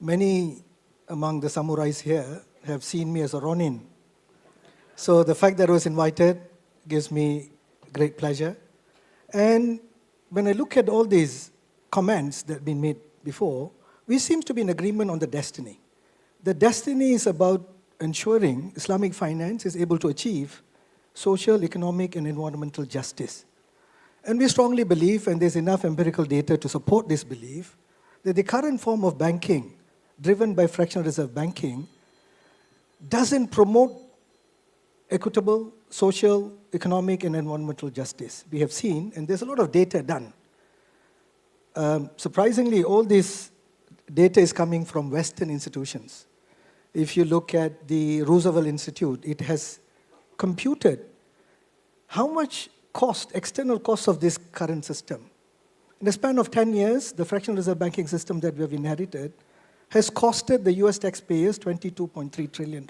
Many among the samurais here have seen me as a Ronin. So the fact that I was invited gives me great pleasure. And when I look at all these comments that have been made before, we seem to be in agreement on the destiny. The destiny is about ensuring Islamic finance is able to achieve social, economic, and environmental justice. And we strongly believe, and there's enough empirical data to support this belief, that the current form of banking, driven by fractional reserve banking, doesn't promote equitable, social, economic, and environmental justice. We have seen, and there's a lot of data done. Surprisingly, all this data is coming from Western institutions. If you look at the Roosevelt Institute, it has computed how much cost, external cost of this current system. In the span of 10 years, the fractional reserve banking system that we have inherited has costed the US taxpayers $22.3 trillion.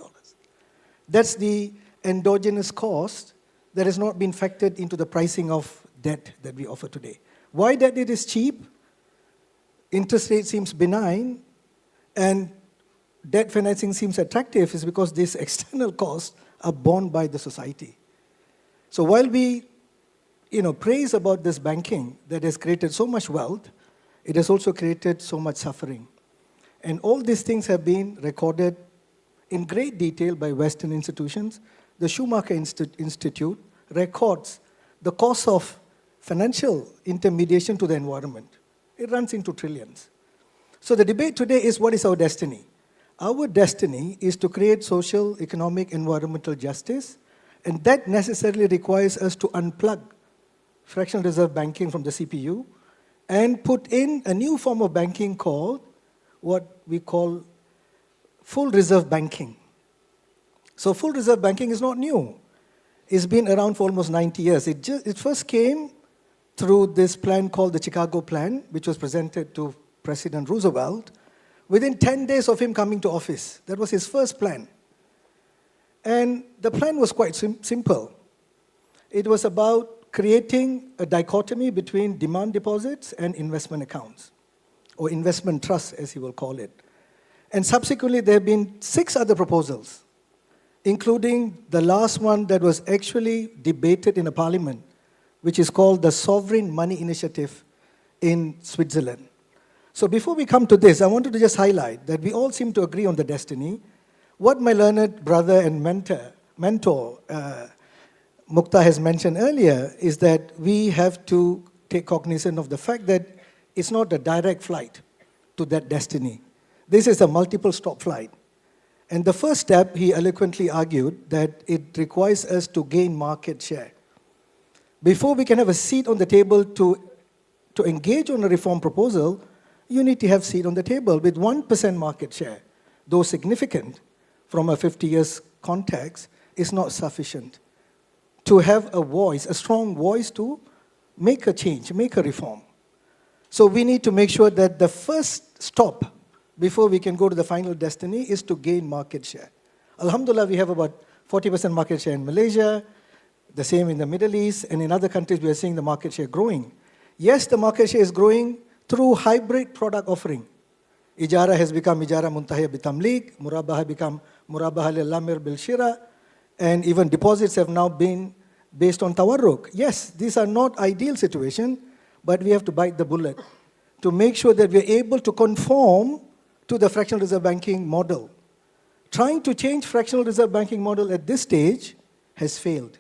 That's the endogenous cost that has not been factored into the pricing of debt that we offer today. Why that it is cheap, interest rate seems benign, and debt financing seems attractive is because these external costs are borne by the society. So while we praise about this banking that has created so much wealth, it has also created so much suffering. And all these things have been recorded in great detail by Western institutions. The Schumacher Institute records the cost of financial intermediation to the environment. It runs into trillions. So the debate today is, what is our destiny? Our destiny is to create social, economic, environmental justice, and that necessarily requires us to unplug fractional reserve banking from the CPU and put in a new form of banking called what we call full reserve banking. So full reserve banking is not new. It's been around for almost 90 years. It first came through this plan called the Chicago Plan, which was presented to President Roosevelt within 10 days of him coming to office. That was his first plan. And the plan was quite simple. It was about creating a dichotomy between demand deposits and investment accounts, or investment trusts, as he will call it. And subsequently, there have been 6 other proposals, including the last one that was actually debated in a parliament, which is called the Sovereign Money Initiative in Switzerland. So before we come to this, I wanted to just highlight that we all seem to agree on the destiny. What my learned brother and mentor, Mukhtar has mentioned earlier, is that we have to take cognizance of the fact that it's not a direct flight to that destiny. This is a multiple stop flight. And the first step, he eloquently argued that it requires us to gain market share. Before we can have a seat on the table to engage on a reform proposal, you need to have a seat on the table. With 1% market share, though significant from a 50 years context, is not sufficient to have a voice, a strong voice to make a change, make a reform. So we need to make sure that the first stop before we can go to the final destiny is to gain market share. Alhamdulillah, we have about 40% market share in Malaysia, the same in the Middle East, and in other countries we are seeing the market share growing. Yes, the market share is growing through hybrid product offering. Ijara has become Ijara Muntahiyya Bitamlik, Murabaha become Murabaha Lamir Bil Shira, and even deposits have now been based on Tawarruk. Yes, these are not ideal situations, but we have to bite the bullet to make sure that we're able to conform to the fractional reserve banking model. Trying to change fractional reserve banking model at this stage has failed,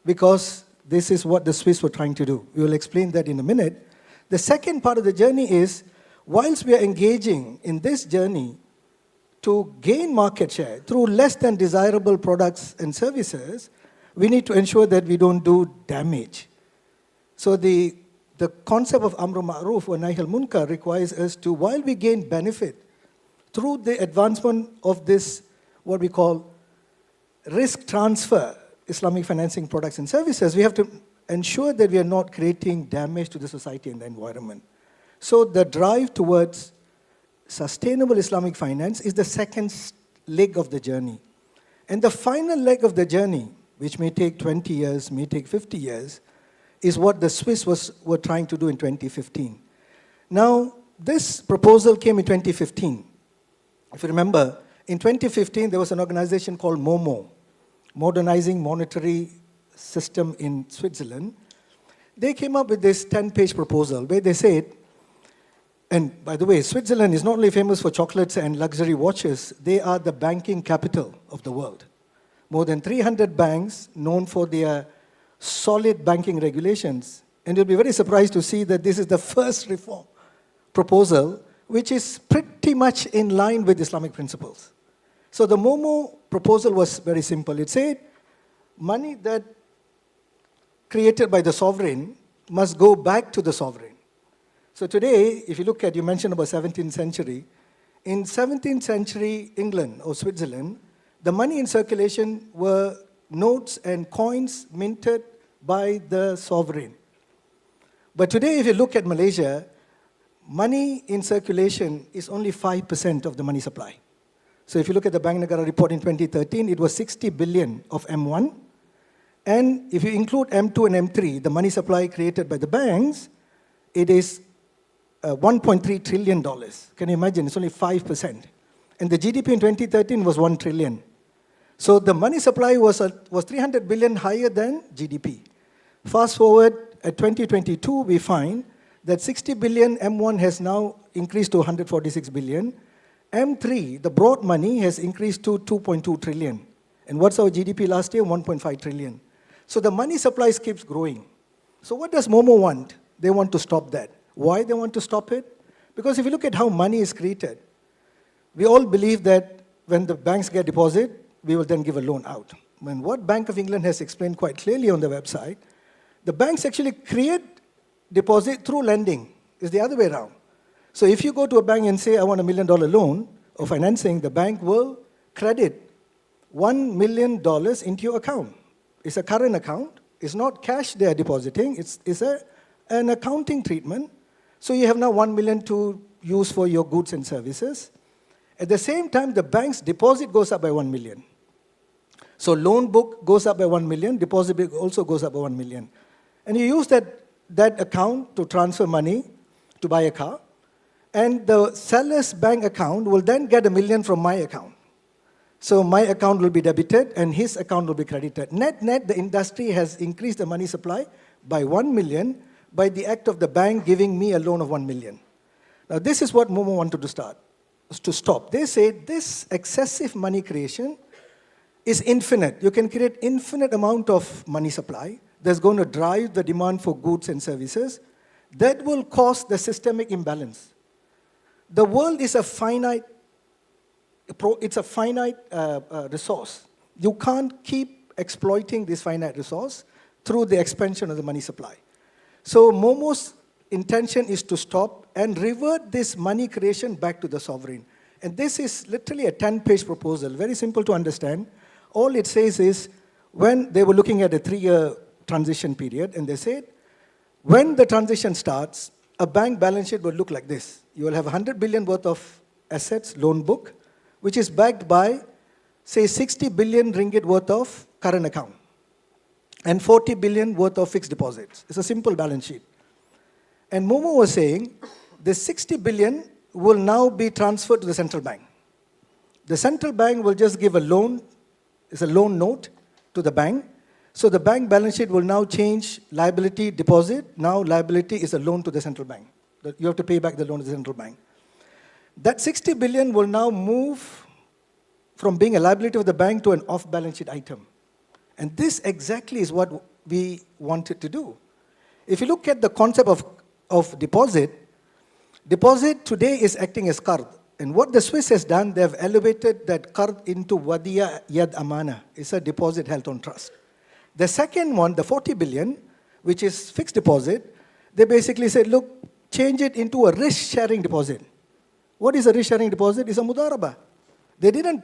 because this is what the Swiss were trying to do. We will explain that in a minute. The second part of the journey is, whilst we are engaging in this journey to gain market share through less than desirable products and services, we need to ensure that we don't do damage. So the concept of Amru Ma'ruf wa Nahy al-Munkar requires us to, while we gain benefit through the advancement of this, what we call risk transfer, Islamic financing products and services, we have to ensure that we are not creating damage to the society and the environment. So the drive towards sustainable Islamic finance is the second leg of the journey. And the final leg of the journey, which may take 20 years, may take 50 years, is what the Swiss were trying to do in 2015. Now, this proposal came in 2015. If you remember, in 2015, there was an organization called MOMO, Modernizing Monetary system in Switzerland, they came up with this 10-page proposal where they said, and by the way, Switzerland is not only famous for chocolates and luxury watches, they are the banking capital of the world. More than 300 banks known for their solid banking regulations. And you'll be very surprised to see that this is the first reform proposal which is pretty much in line with Islamic principles. So the Momo proposal was very simple. It said money that created by the sovereign must go back to the sovereign. So today, if you look at, you mentioned about 17th century, in 17th century England or Switzerland, the money in circulation were notes and coins minted by the sovereign. But today, if you look at Malaysia, money in circulation is only 5% of the money supply. So if you look at the Bank Negara report in 2013, it was 60 billion of M1. And if you include M2 and M3, the money supply created by the banks, it is $1.3 trillion. Can you imagine? It's only 5%. And the GDP in 2013 was 1 trillion. So the money supply was 300 billion higher than GDP. Fast forward at 2022, we find that 60 billion M1 has now increased to 146 billion. M3, the broad money, has increased to 2.2 trillion. And what's our GDP last year? 1.5 trillion. So the money supply keeps growing. So what does Momo want? They want to stop that. Why they want to stop it? Because if you look at how money is created, we all believe that when the banks get deposit, we will then give a loan out. When what Bank of England has explained quite clearly on the website, the banks actually create deposit through lending. It's the other way around. So if you go to a bank and say, I want $1 million loan or financing, the bank will credit $1 million into your account. It's a current account. It's not cash they are depositing. It's an accounting treatment. So you have now 1 million to use for your goods and services. At the same time, the bank's deposit goes up by 1 million. So loan book goes up by 1 million, deposit book also goes up by 1 million. And you use that account to transfer money to buy a car. And the seller's bank account will then get $1 million from my account. So my account will be debited and his account will be credited. Net, the industry has increased the money supply by 1 million by the act of the bank giving me a loan of 1 million. Now this is what Momo wanted to stop. They say this excessive money creation is infinite. You can create infinite amount of money supply that's going to drive the demand for goods and services that will cause the systemic imbalance. The world is a finite resource. You can't keep exploiting this finite resource through the expansion of the money supply. So Momo's intention is to stop and revert this money creation back to the sovereign. And this is literally a 10-page proposal, very simple to understand. All it says is, when they were looking at a 3-year transition period, and they said, when the transition starts, a bank balance sheet will look like this. You will have 100 billion worth of assets, loan book, which is backed by, say, 60 billion ringgit worth of current account and 40 billion worth of fixed deposits. It's a simple balance sheet. And Momo was saying, the 60 billion will now be transferred to the central bank. The central bank will just give a loan, it's a loan note to the bank. So the bank balance sheet will now change liability deposit. Now liability is a loan to the central bank. You have to pay back the loan to the central bank. That 60 billion will now move from being a liability of the bank to an off-balance sheet item. And this exactly is what we wanted to do. If you look at the concept of deposit today is acting as qard. And what the Swiss has done, they have elevated that qard into wadiya yad amana. It's a deposit held on trust. The second one, the 40 billion, which is fixed deposit, they basically said, look, change it into a risk-sharing deposit. What is a risk-sharing deposit? It's a mudaraba. They didn't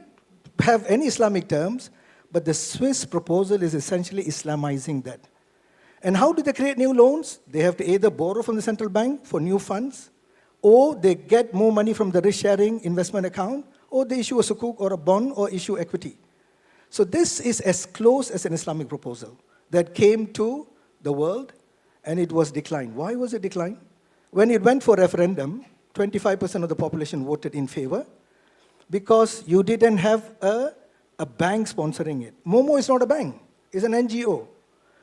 have any Islamic terms, but the Swiss proposal is essentially Islamizing that. And how do they create new loans? They have to either borrow from the central bank for new funds, or they get more money from the risk-sharing investment account, or they issue a sukuk or a bond or issue equity. So this is as close as an Islamic proposal that came to the world, and it was declined. Why was it declined? When it went for referendum, 25% of the population voted in favor because you didn't have a bank sponsoring it. Momo is not a bank, it's an NGO.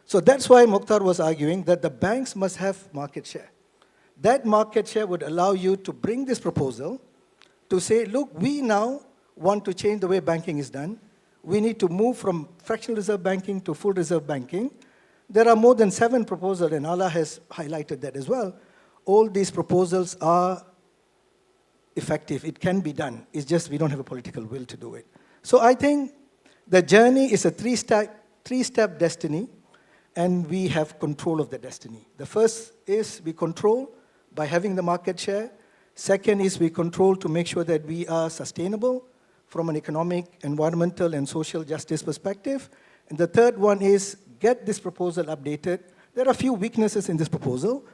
So that's why Mukhtar was arguing that the banks must have market share. That market share would allow you to bring this proposal to say, look, we now want to change the way banking is done. We need to move from fractional reserve banking to full reserve banking. There are more than 7 proposals, and Alaa has highlighted that as well. All these proposals are effective. It can be done. It's just we don't have a political will to do it. So I think the journey is a three-step destiny, and we have control of the destiny. The first is we control by having the market share. Second is we control to make sure that we are sustainable from an economic, environmental, and social justice perspective. And the third one is get this proposal updated. There are a few weaknesses in this proposal.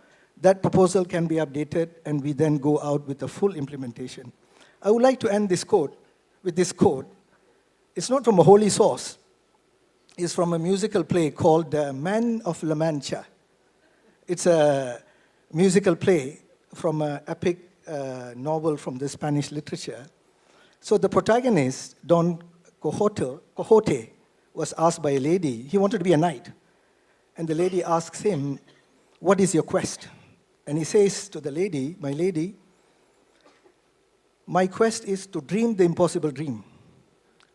That proposal can be updated, and we then go out with a full implementation. I would like to end this quote with this quote. It's not from a holy source. It's from a musical play called Man of La Mancha. It's a musical play from an epic novel from the Spanish literature. So the protagonist, Don Quixote, was asked by a lady. He wanted to be a knight. And the lady asks him, what is your quest? And he says to the lady, my lady, my quest is to dream the impossible dream,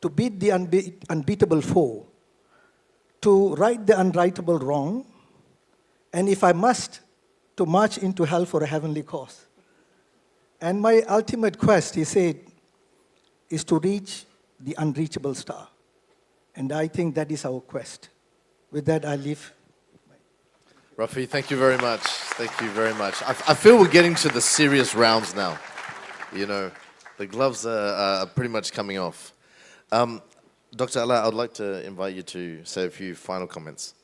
to beat the unbeatable foe, to right the unrightable wrong, and if I must, to march into hell for a heavenly cause. And my ultimate quest, he said, is to reach the unreachable star. And I think that is our quest. With that, I leave. Rafee, thank you very much. Thank you very much. I feel we're getting to the serious rounds now. You know, the gloves are pretty much coming off. Dr. Alaa, I'd like to invite you to say a few final comments.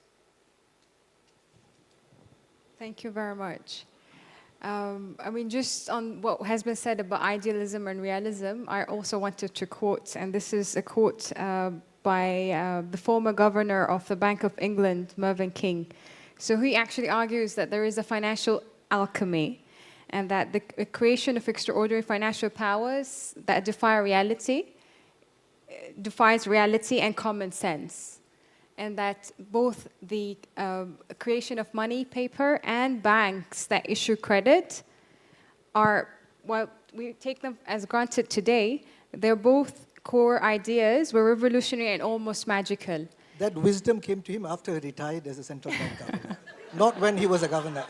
Thank you very much. I mean, just on what has been said about idealism and realism, I also wanted to quote, and this is a quote by the former governor of the Bank of England, Mervyn King. So he actually argues that there is a financial alchemy, and that the creation of extraordinary financial powers that defies reality and common sense. And that both the creation of money, paper, and banks that issue credit are, while we take them as granted today, they're both core ideas, were revolutionary and almost magical. That wisdom came to him after he retired as a central bank governor, not when he was a governor.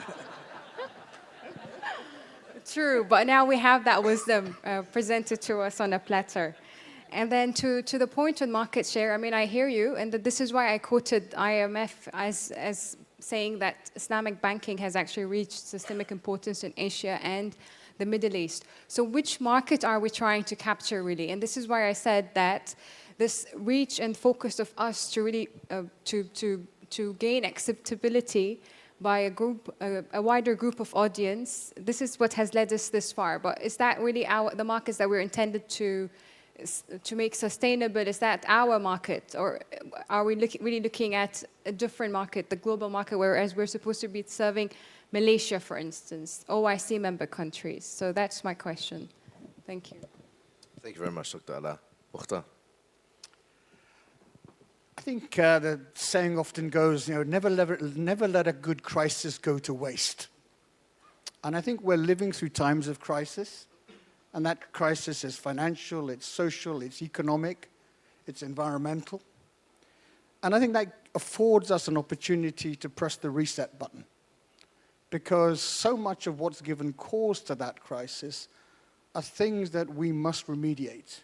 True, but now we have that wisdom presented to us on a platter. And then to the point on market share, I mean, I hear you, and this is why I quoted IMF as saying that Islamic banking has actually reached systemic importance in Asia and the Middle East. So which market are we trying to capture, really? And this is why I said that this reach and focus of us to really to gain acceptability by a wider group of audience, this is what has led us this far. But is that really the markets that we're intended to make sustainable? Is that our market, or are we really looking at a different market, the global market, whereas we're supposed to be serving Malaysia, for instance, OIC member countries? So that's my question. Thank you. Thank you very much, Dr. Alaa. Mukhtar. I think the saying often goes, you know, never let a good crisis go to waste. And I think we're living through times of crisis. And that crisis is financial, it's social, it's economic, it's environmental. And I think that affords us an opportunity to press the reset button. Because so much of what's given cause to that crisis are things that we must remediate.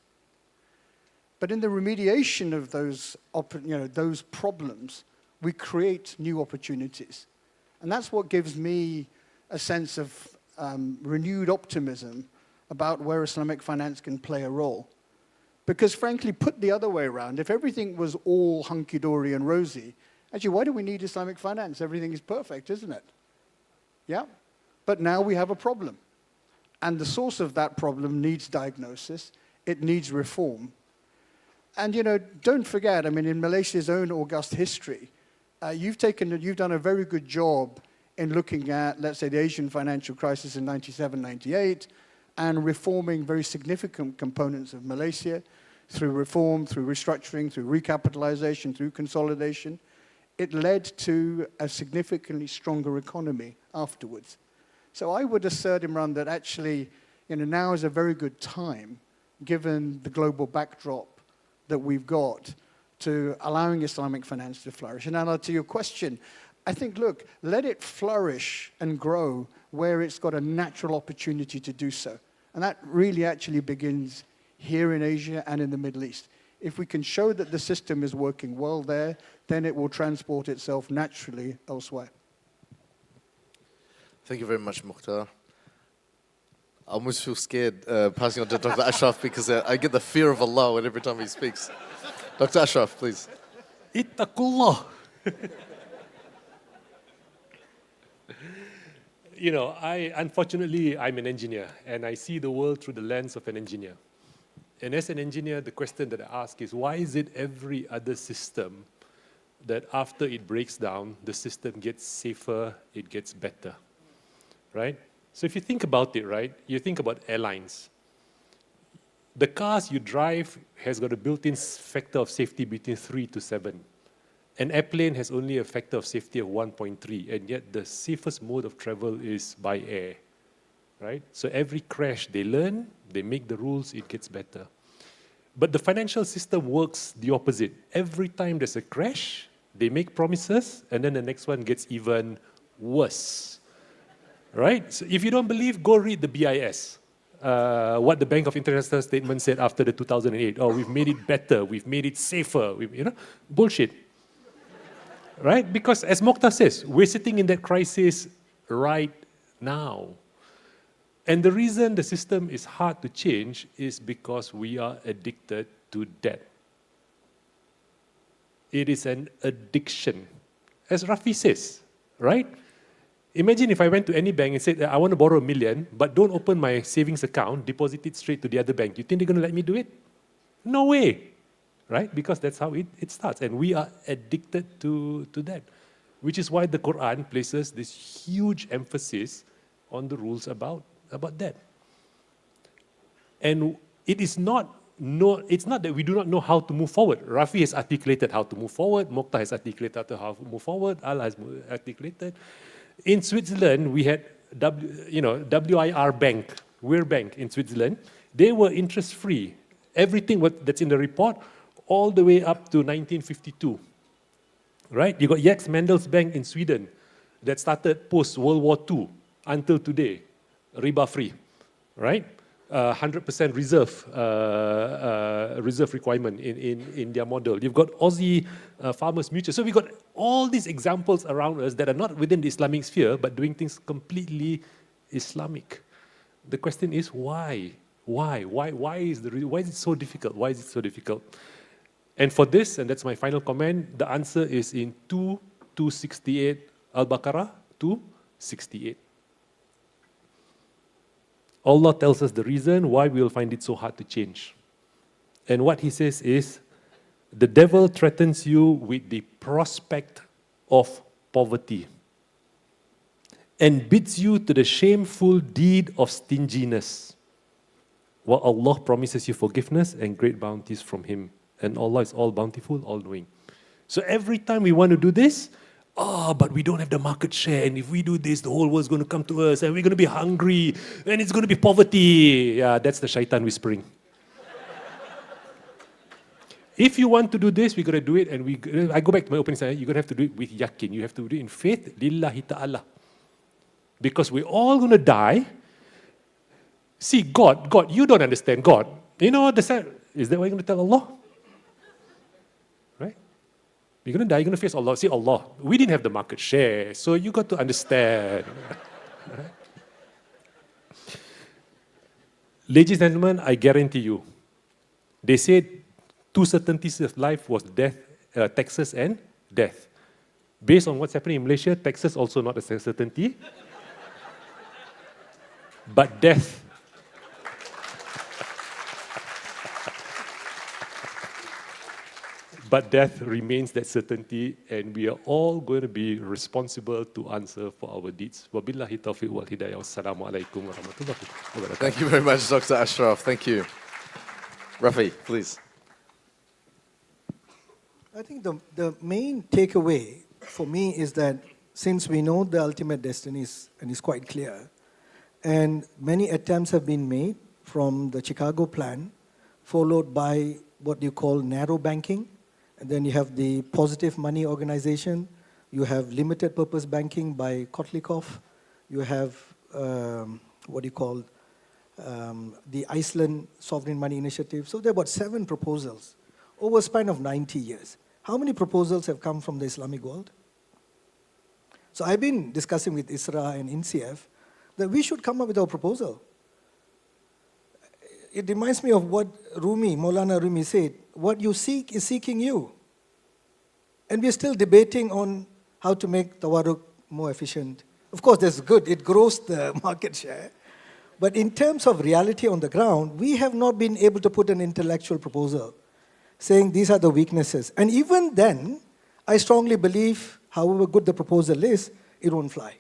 But in the remediation of those problems, we create new opportunities. And that's what gives me a sense of renewed optimism about where Islamic finance can play a role. Because frankly, put the other way around, if everything was all hunky-dory and rosy, actually, why do we need Islamic finance? Everything is perfect, isn't it? Yeah? But now we have a problem. And the source of that problem needs diagnosis. It needs reform. And, you know, don't forget, I mean, in Malaysia's own august history, you've done a very good job in looking at, let's say, the Asian financial crisis in 97, 98, and reforming very significant components of Malaysia through reform, through restructuring, through recapitalization, through consolidation. it led to a significantly stronger economy afterwards. So I would assert, Imran, that actually, now is a very good time, given the global backdrop that we've got, to allowing Islamic finance to flourish. And now to your question, I think, look, let it flourish and grow where it's got a natural opportunity to do so. And that really actually begins here in Asia and in the Middle East. If we can show that the system is working well there, then it will transport itself naturally elsewhere. Thank you very much, Mukhtar. I almost feel scared passing on to Dr. Ashraf because I get the fear of Allah every time he speaks. Dr. Ashraf, please. Ittaqullah. Unfortunately, I'm an engineer, and I see the world through the lens of an engineer. And as an engineer, the question that I ask is, why is it every other system that after it breaks down, the system gets safer, it gets better, right? So if you think about it, right, you think about airlines. The cars you drive has got a built-in factor of safety between 3 to 7. An airplane has only a factor of safety of 1.3, and yet the safest mode of travel is by air, right? So every crash they learn, they make the rules, it gets better. But the financial system works the opposite. Every time there's a crash, they make promises, and then the next one gets even worse, right? So if you don't believe, go read the BIS. What the Bank of International Statement said after the 2008. Oh, we've made it better, we've made it safer, bullshit. Right? Because as Mukhtar says, we're sitting in that crisis right now. And the reason the system is hard to change is because we are addicted to debt. It is an addiction. As Rafee says, right? Imagine if I went to any bank and said, I want to borrow $1 million, but don't open my savings account, deposit it straight to the other bank. You think they're going to let me do it? No way. Right? Because that's how it starts. And we are addicted to that, which is why the Quran places this huge emphasis on the rules about that. And it's not that we do not know how to move forward. Rafee has articulated how to move forward. Mukhtar has articulated how to move forward. Alaa has articulated. In Switzerland, we had WIR Bank, Weir Bank in Switzerland. They were interest-free. Everything that's in the report, all the way up to 1952, right? You got Jax Mendel's Bank in Sweden that started post-World War II until today, riba-free, right? 100% reserve requirement in their model. You've got Aussie Farmers Mutual. So we've got all these examples around us that are not within the Islamic sphere, but doing things completely Islamic. The question is why? Why is it so difficult? Why is it so difficult? And for this, and that's my final comment, the answer is in 268 Al-Baqarah 268. Allah tells us the reason why we will find it so hard to change. And what he says is, the devil threatens you with the prospect of poverty and bids you to the shameful deed of stinginess, while Allah promises you forgiveness and great bounties from him. And Allah is all bountiful, all knowing. So every time we want to do this, but we don't have the market share, and if we do this, the whole world's going to come to us, and we're going to be hungry, and it's going to be poverty. Yeah, that's the shaitan whispering. If you want to do this, we're going to do it, and I go back to my opening slide, you're going to have to do it with yakin. You have to do it in faith, lillahi ta'ala. Because we're all going to die. See, God, you don't understand God. Is that what you're going to tell Allah? Right? You're going to die, you're going to face Allah. See, Allah, we didn't have the market share, so you got to understand. Right? Ladies and gentlemen, I guarantee you, they said 2 certainties of life was death, taxes and death. Based on what's happening in Malaysia, taxes also not a certainty, but death. But death remains that certainty, and we are all going to be responsible to answer for our deeds. Wabillahi taufiq wal hidayah. Wassalamu alaikum wa rahmatullahi wa barakatuh. Thank you very much, Dr. Ashraf. Thank you. Rafee, please. I think the main takeaway for me is that since we know the ultimate destiny and is quite clear, and many attempts have been made from the Chicago plan, followed by what you call narrow banking, and then you have the positive money organization, you have limited purpose banking by Kotlikov, you have what you call the Iceland Sovereign Money Initiative. So there are about 7 proposals over a span of 90 years. How many proposals have come from the Islamic world? So I've been discussing with ISRA and INCF that we should come up with our proposal. It reminds me of what Maulana Rumi said, what you seek is seeking you. And we're still debating on how to make Tawarruk more efficient. Of course, that's good, it grows the market share. But in terms of reality on the ground, we have not been able to put an intellectual proposal saying these are the weaknesses. And even then, I strongly believe, however good the proposal is, it won't fly.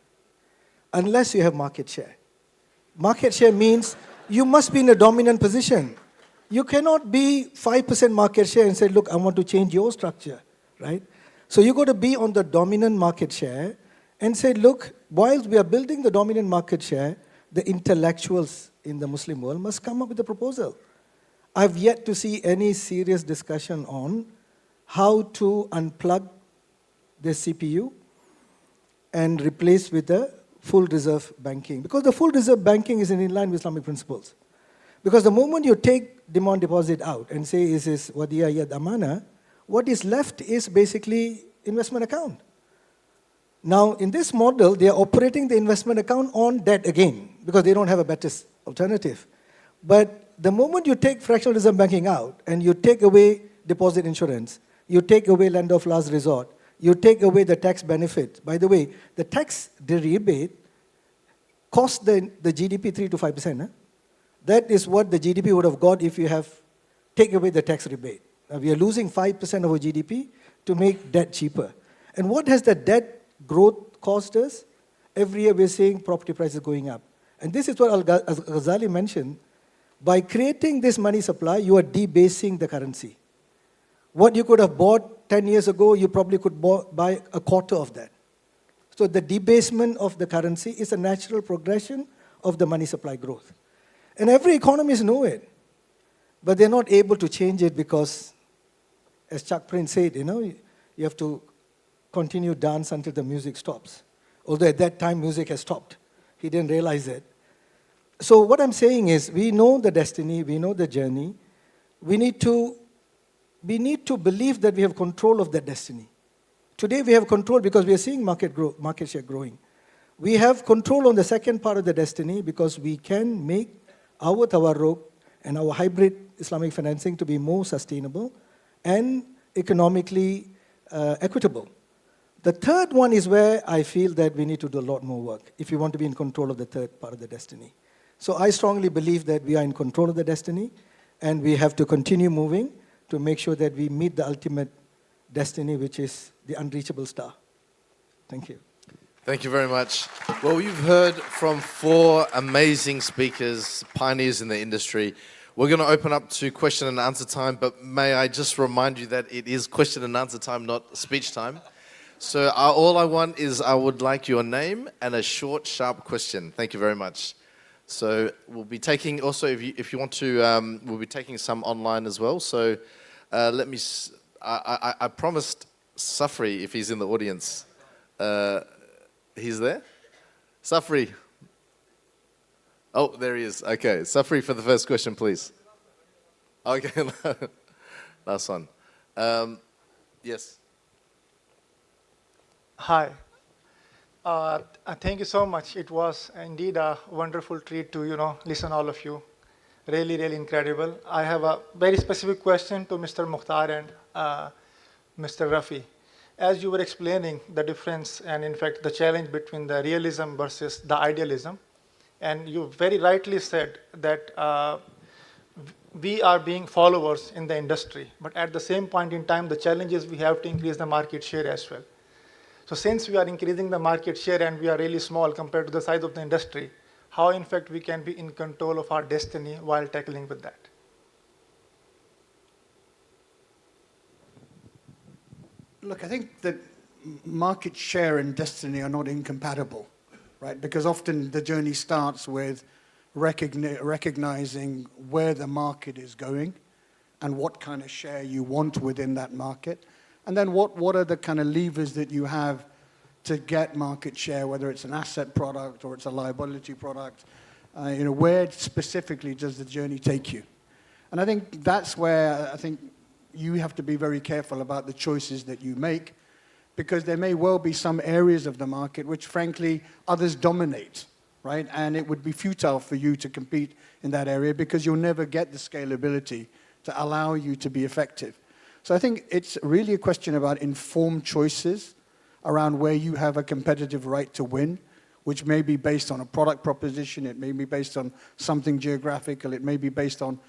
Unless you have market share. Market share means you must be in a dominant position. You cannot be 5% market share and say, look, I want to change your structure, right? So you got to be on the dominant market share and say, look, while we are building the dominant market share, the intellectuals in the Muslim world must come up with a proposal. I've yet to see any serious discussion on how to unplug the CPU and replace with the full reserve banking. Because the full reserve banking is in line with Islamic principles. Because the moment you take demand deposit out and say this is wadiya yad amana, what is left is basically investment account. Now, in this model, they are operating the investment account on debt again, because they don't have a better alternative. But the moment you take fractional reserve banking out and you take away deposit insurance, you take away lender of last resort, you take away the tax benefit. By the way, the tax rebate costs the GDP 3 to 5%. That is what the GDP would have got if you have take away the tax rebate. Now, we are losing 5% of our GDP to make debt cheaper. And what has the debt growth cost us? Every year we're seeing property prices going up. And this is what Al-Ghazali mentioned. By creating this money supply, you are debasing the currency. What you could have bought 10 years ago, you probably could buy a quarter of that. So the debasement of the currency is a natural progression of the money supply growth. And every economist know it. But they're not able to change it because, as Chuck Prince said, you have to continue dance until the music stops. Although at that time, music has stopped. He didn't realize it. So what I'm saying is, we know the destiny, we know the journey. We need to believe that we have control of that destiny. Today we have control because we are seeing market share growing. We have control on the second part of the destiny because we can make our tawarruk and our hybrid Islamic financing to be more sustainable and economically equitable. The third one is where I feel that we need to do a lot more work if we want to be in control of the third part of the destiny. So I strongly believe that we are in control of the destiny and we have to continue moving to make sure that we meet the ultimate destiny, which is the unreachable star. Thank you. Thank you very much. Well, you've heard from 4 amazing speakers, pioneers in the industry. We're going to open up to question and answer time, but may I just remind you that it is question and answer time, not speech time. So all I want is I would like your name and a short, sharp question. Thank you very much. So we'll be taking also, if you want to, we'll be taking some online as well. So let me, I promised Safri, if he's in the audience, he's there? Safri. Oh, there he is. Okay, Safri for the first question, please. Okay, last one. Yes. Hi. Thank you so much. It was indeed a wonderful treat to, listen all of you. Really, really incredible. I have a very specific question to Mr. Mukhtar and Mr. Rafee. As you were explaining the difference and, in fact, the challenge between the realism versus the idealism, and you very rightly said that we are being followers in the industry, but at the same point in time, the challenge is we have to increase the market share as well. So since we are increasing the market share and we are really small compared to the size of the industry, how in fact we can be in control of our destiny while tackling with that? Look, I think that market share and destiny are not incompatible, right? Because often the journey starts with recognizing where the market is going and what kind of share you want within that market. And then what are the kind of levers that you have to get market share, whether it's an asset product or it's a liability product. Where specifically does the journey take you? And I think that's where I think you have to be very careful about the choices that you make, because there may well be some areas of the market which, frankly, others dominate, right? And it would be futile for you to compete in that area because you'll never get the scalability to allow you to be effective. So I think it's really a question about informed choices around where you have a competitive right to win, which may be based on a product proposition, it may be based on something geographical, it may be based on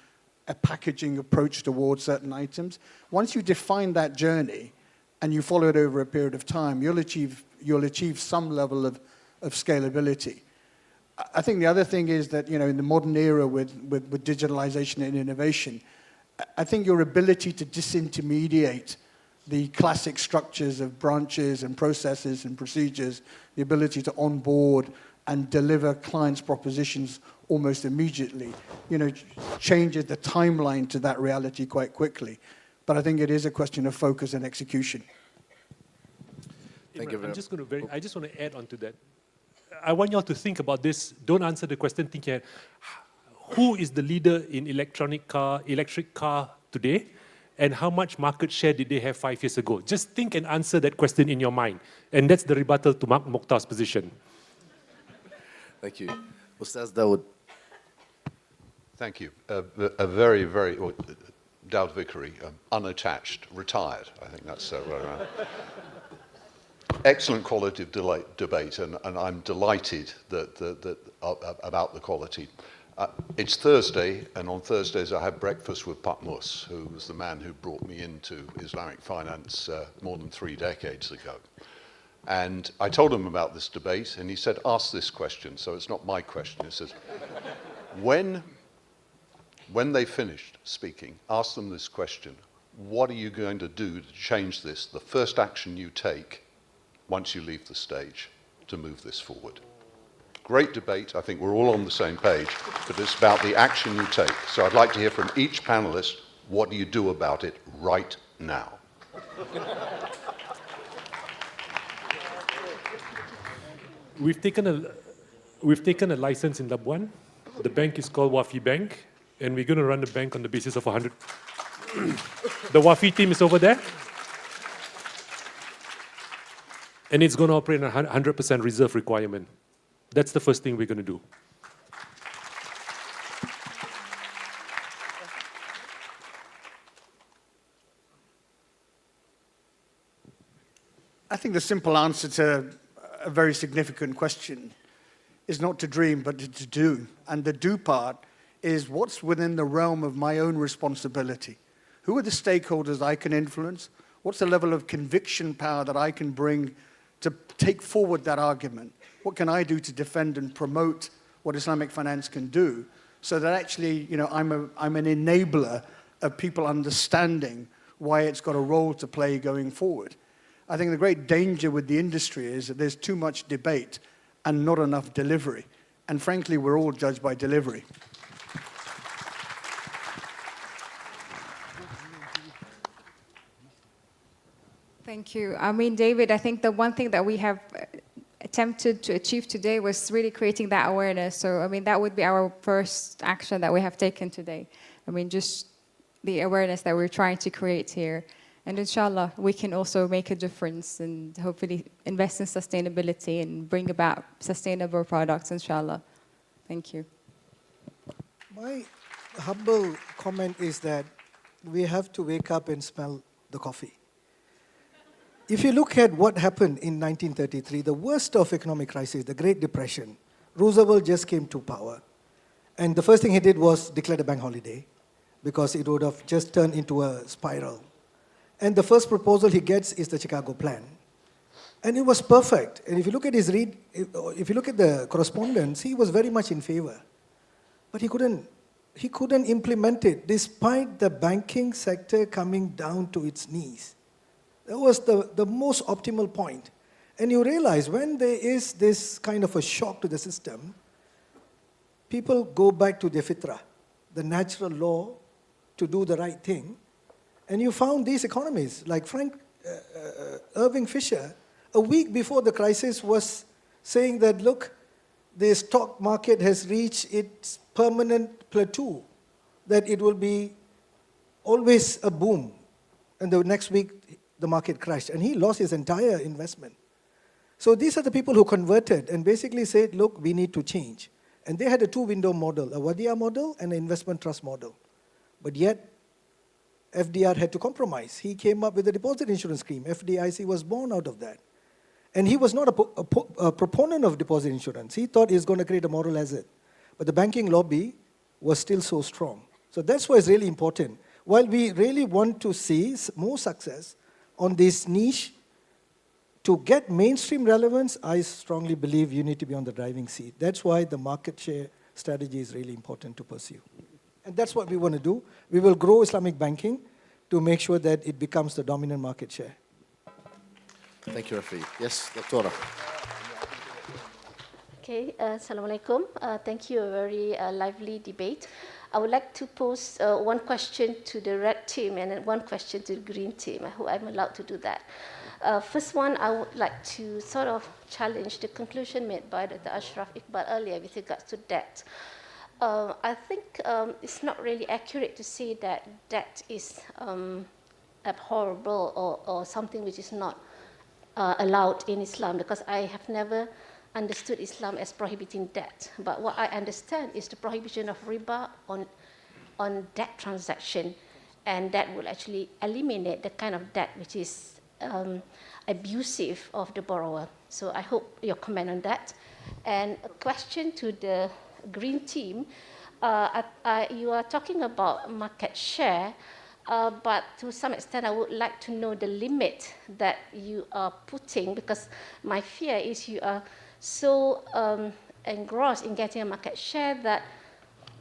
a packaging approach towards certain items. Once you define that journey and you follow it over a period of time, you'll achieve some level of scalability. I think the other thing is that, in the modern era with digitalisation and innovation, I think your ability to disintermediate the classic structures of branches and processes and procedures, the ability to onboard and deliver clients' propositions almost immediately, changes the timeline to that reality quite quickly. But I think it is a question of focus and execution. Thank you very much. I just want to add on to that. I want you all to think about this. Don't answer the question thinking, who is the leader in electric car today? And how much market share did they have 5 years ago? Just think and answer that question in your mind. And that's the rebuttal to Mukhtar's position. Thank you. Ustaz Dawood. Thank you. A very, very, Dawood Vickery, unattached, retired. I think that's right around. Excellent quality of debate, and I'm delighted about the quality. It's Thursday, and on Thursdays I have breakfast with Panelist, who was the man who brought me into Islamic finance more than 3 decades ago. And I told him about this debate, and he said, ask this question. So it's not my question. He says, when they finished speaking, ask them this question. What are you going to do to change this, the first action you take once you leave the stage to move this forward? Great debate. I think we're all on the same page, but it's about the action you take. So I'd like to hear from each panelist, what do you do about it right now? We've taken a license in Labuan. The bank is called Rafee Bank, and we're going to run the bank on the basis of 100. The Rafee team is over there. And it's going to operate on a 100% reserve requirement. That's the first thing we're going to do. I think the simple answer to a very significant question is not to dream, but to do. And the do part is what's within the realm of my own responsibility. Who are the stakeholders I can influence? What's the level of conviction power that I can bring to take forward that argument? What can I do to defend and promote what Islamic finance can do so that actually, I'm an enabler of people understanding why it's got a role to play going forward. I think the great danger with the industry is that there's too much debate and not enough delivery. And frankly, we're all judged by delivery. Thank you. David, I think the one thing that we have attempted to achieve today was really creating that awareness. So, that would be our first action that we have taken today. Just the awareness that we're trying to create here. And inshallah, we can also make a difference and hopefully invest in sustainability and bring about sustainable products, inshallah. Thank you. My humble comment is that we have to wake up and smell the coffee. If you look at what happened in 1933, the worst of economic crisis, the Great Depression, Roosevelt just came to power. And the first thing he did was declare a bank holiday because it would have just turned into a spiral. And the first proposal he gets is the Chicago Plan. And it was perfect. And if you look at if you look at the correspondence, he was very much in favor. But he couldn't implement it despite the banking sector coming down to its knees. That was the most optimal point. And you realize when there is this kind of a shock to the system, people go back to their fitrah, the natural law to do the right thing. And you found these economists, like Irving Fisher, a week before the crisis was saying that, look, the stock market has reached its permanent plateau, that it will be always a boom. And the next week, the market crashed, and he lost his entire investment. So these are the people who converted and basically said, look, we need to change. And they had a two-window model, a Wadia model and an investment trust model. But yet, FDR had to compromise. He came up with a deposit insurance scheme. FDIC was born out of that. And he was not a proponent of deposit insurance. He thought he was going to create a moral hazard. But the banking lobby was still so strong. So that's why it's really important. While we really want to see more success on this niche, to get mainstream relevance, I strongly believe you need to be on the driving seat. That's why the market share strategy is really important to pursue. And that's what we want to do. We will grow Islamic banking to make sure that it becomes the dominant market share. Thank you, Rafee. Yes, Doctora. Okay, Assalamu alaikum. Thank you, a very lively debate. I would like to pose one question to the red team and then one question to the green team. I hope I'm allowed to do that. First one, I would like to sort of challenge the conclusion made by Dr. Ashraf Iqbal earlier with regards to debt. I think it's not really accurate to say that debt is abhorrible or something which is not allowed in Islam, because I have never understood Islam as prohibiting debt. But what I understand is the prohibition of riba on debt transaction, and that will actually eliminate the kind of debt which is abusive of the borrower. So I hope your comment on that. And a question to the green team, you are talking about market share, but to some extent I would like to know the limit that you are putting, because my fear is you are so engrossed in getting a market share that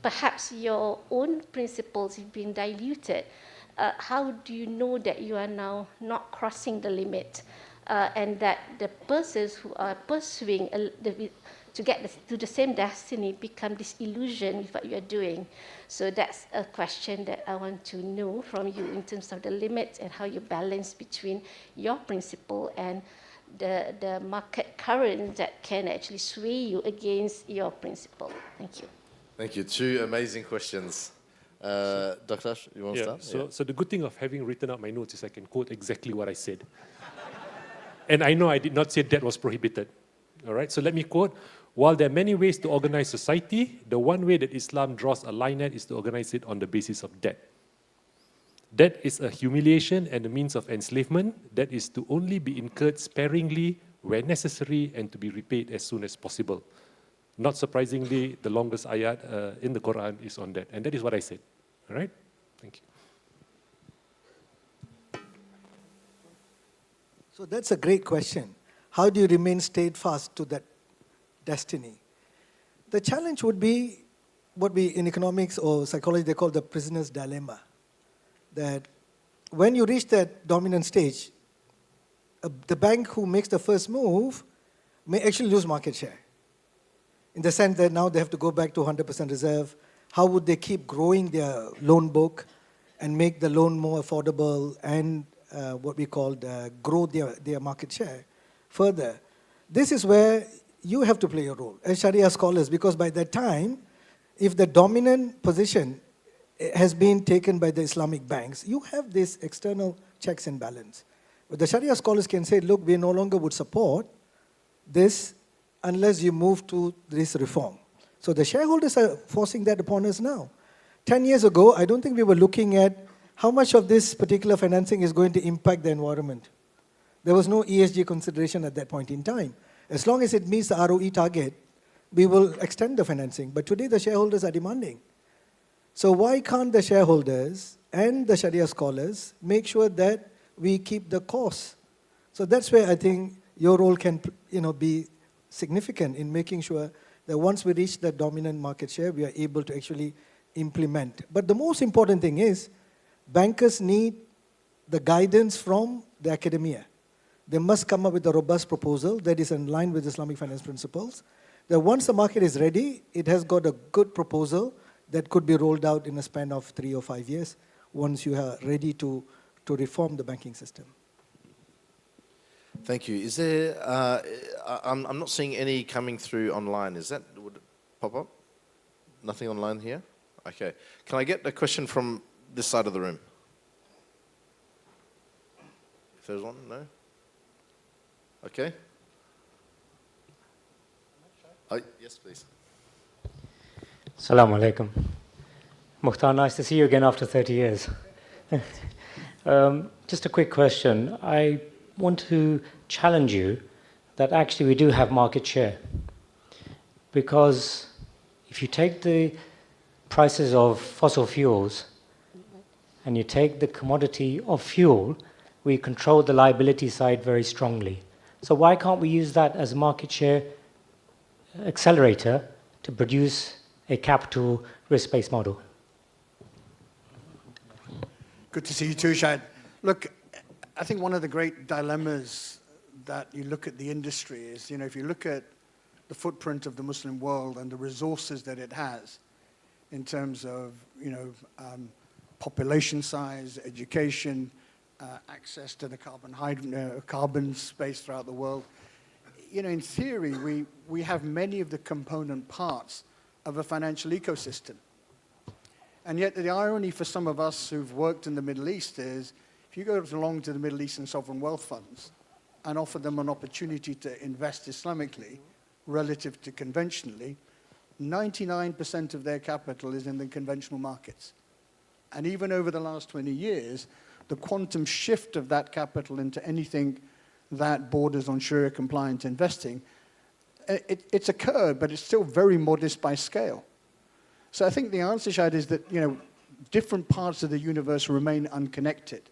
perhaps your own principles have been diluted. How do you know that you are now not crossing the limit, and that the persons who are pursuing to get to the same destiny become disillusioned with what you are doing? So that's a question that I want to know from you in terms of the limits and how you balance between your principle and the market current that can actually sway you against your principle. Thank you. Thank you. Two amazing questions. Dr. Ash, you want to start? So the good thing of having written out my notes is I can quote exactly what I said. And I know I did not say debt was prohibited. All right, so let me quote. While there are many ways to organize society, the one way that Islam draws a line at is to organize it on the basis of debt. Debt is a humiliation and a means of enslavement that is to only be incurred sparingly where necessary and to be repaid as soon as possible. Not surprisingly, the longest ayat in the Quran is on that. And that is what I said. All right? Thank you. So that's a great question. How do you remain steadfast to that destiny? The challenge would be what we in economics or psychology they call the prisoner's dilemma. That when you reach that dominant stage, the bank who makes the first move may actually lose market share. In the sense that now they have to go back to 100% reserve. How would they keep growing their loan book and make the loan more affordable and what we call grow their market share further? This is where you have to play a role as Sharia scholars, because by that time, if the dominant position has been taken by the Islamic banks, you have this external checks and balance. But the Sharia scholars can say, look, we no longer would support this unless you move to this reform. So the shareholders are forcing that upon us now. 10 years ago, I don't think we were looking at how much of this particular financing is going to impact the environment. There was no ESG consideration at that point in time. As long as it meets the ROE target, we will extend the financing. But today the shareholders are demanding. So why can't the shareholders and the Sharia scholars make sure that we keep the course? So that's where I think your role can be significant in making sure that once we reach that dominant market share, we are able to actually implement. But the most important thing is bankers need the guidance from the academia. They must come up with a robust proposal that is in line with Islamic finance principles. That once the market is ready, it has got a good proposal that could be rolled out in a span of 3 or 5 years once you are ready to reform the banking system. Thank you. Is there, I'm not seeing any coming through online. Is that, would it pop up? Nothing online here? Okay. Can I get a question from this side of the room? If there's one, no? Okay. Oh, yes, please. Assalamu alaikum. Mukhtar, nice to see you again after 30 years. Just a quick question. I want to challenge you that actually we do have market share. Because if you take the prices of fossil fuels and you take the commodity of fuel, we control the liability side very strongly. So why can't we use that as a market share accelerator to produce a capital risk-based model? Good to see you too, Shahid. Look, I think one of the great dilemmas that you look at the industry is, if you look at the footprint of the Muslim world and the resources that it has in terms of, population size, education, access to the carbon space throughout the world. In theory, we have many of the component parts of a financial ecosystem. And yet the irony for some of us who've worked in the Middle East is, if you go along to the Middle Eastern sovereign wealth funds and offer them an opportunity to invest Islamically relative to conventionally, 99% of their capital is in the conventional markets. And even over the last 20 years, the quantum shift of that capital into anything that borders on Sharia compliant investing, it's occurred, but it's still very modest by scale. So I think the answer, Shahid, is that different parts of the universe remain unconnected.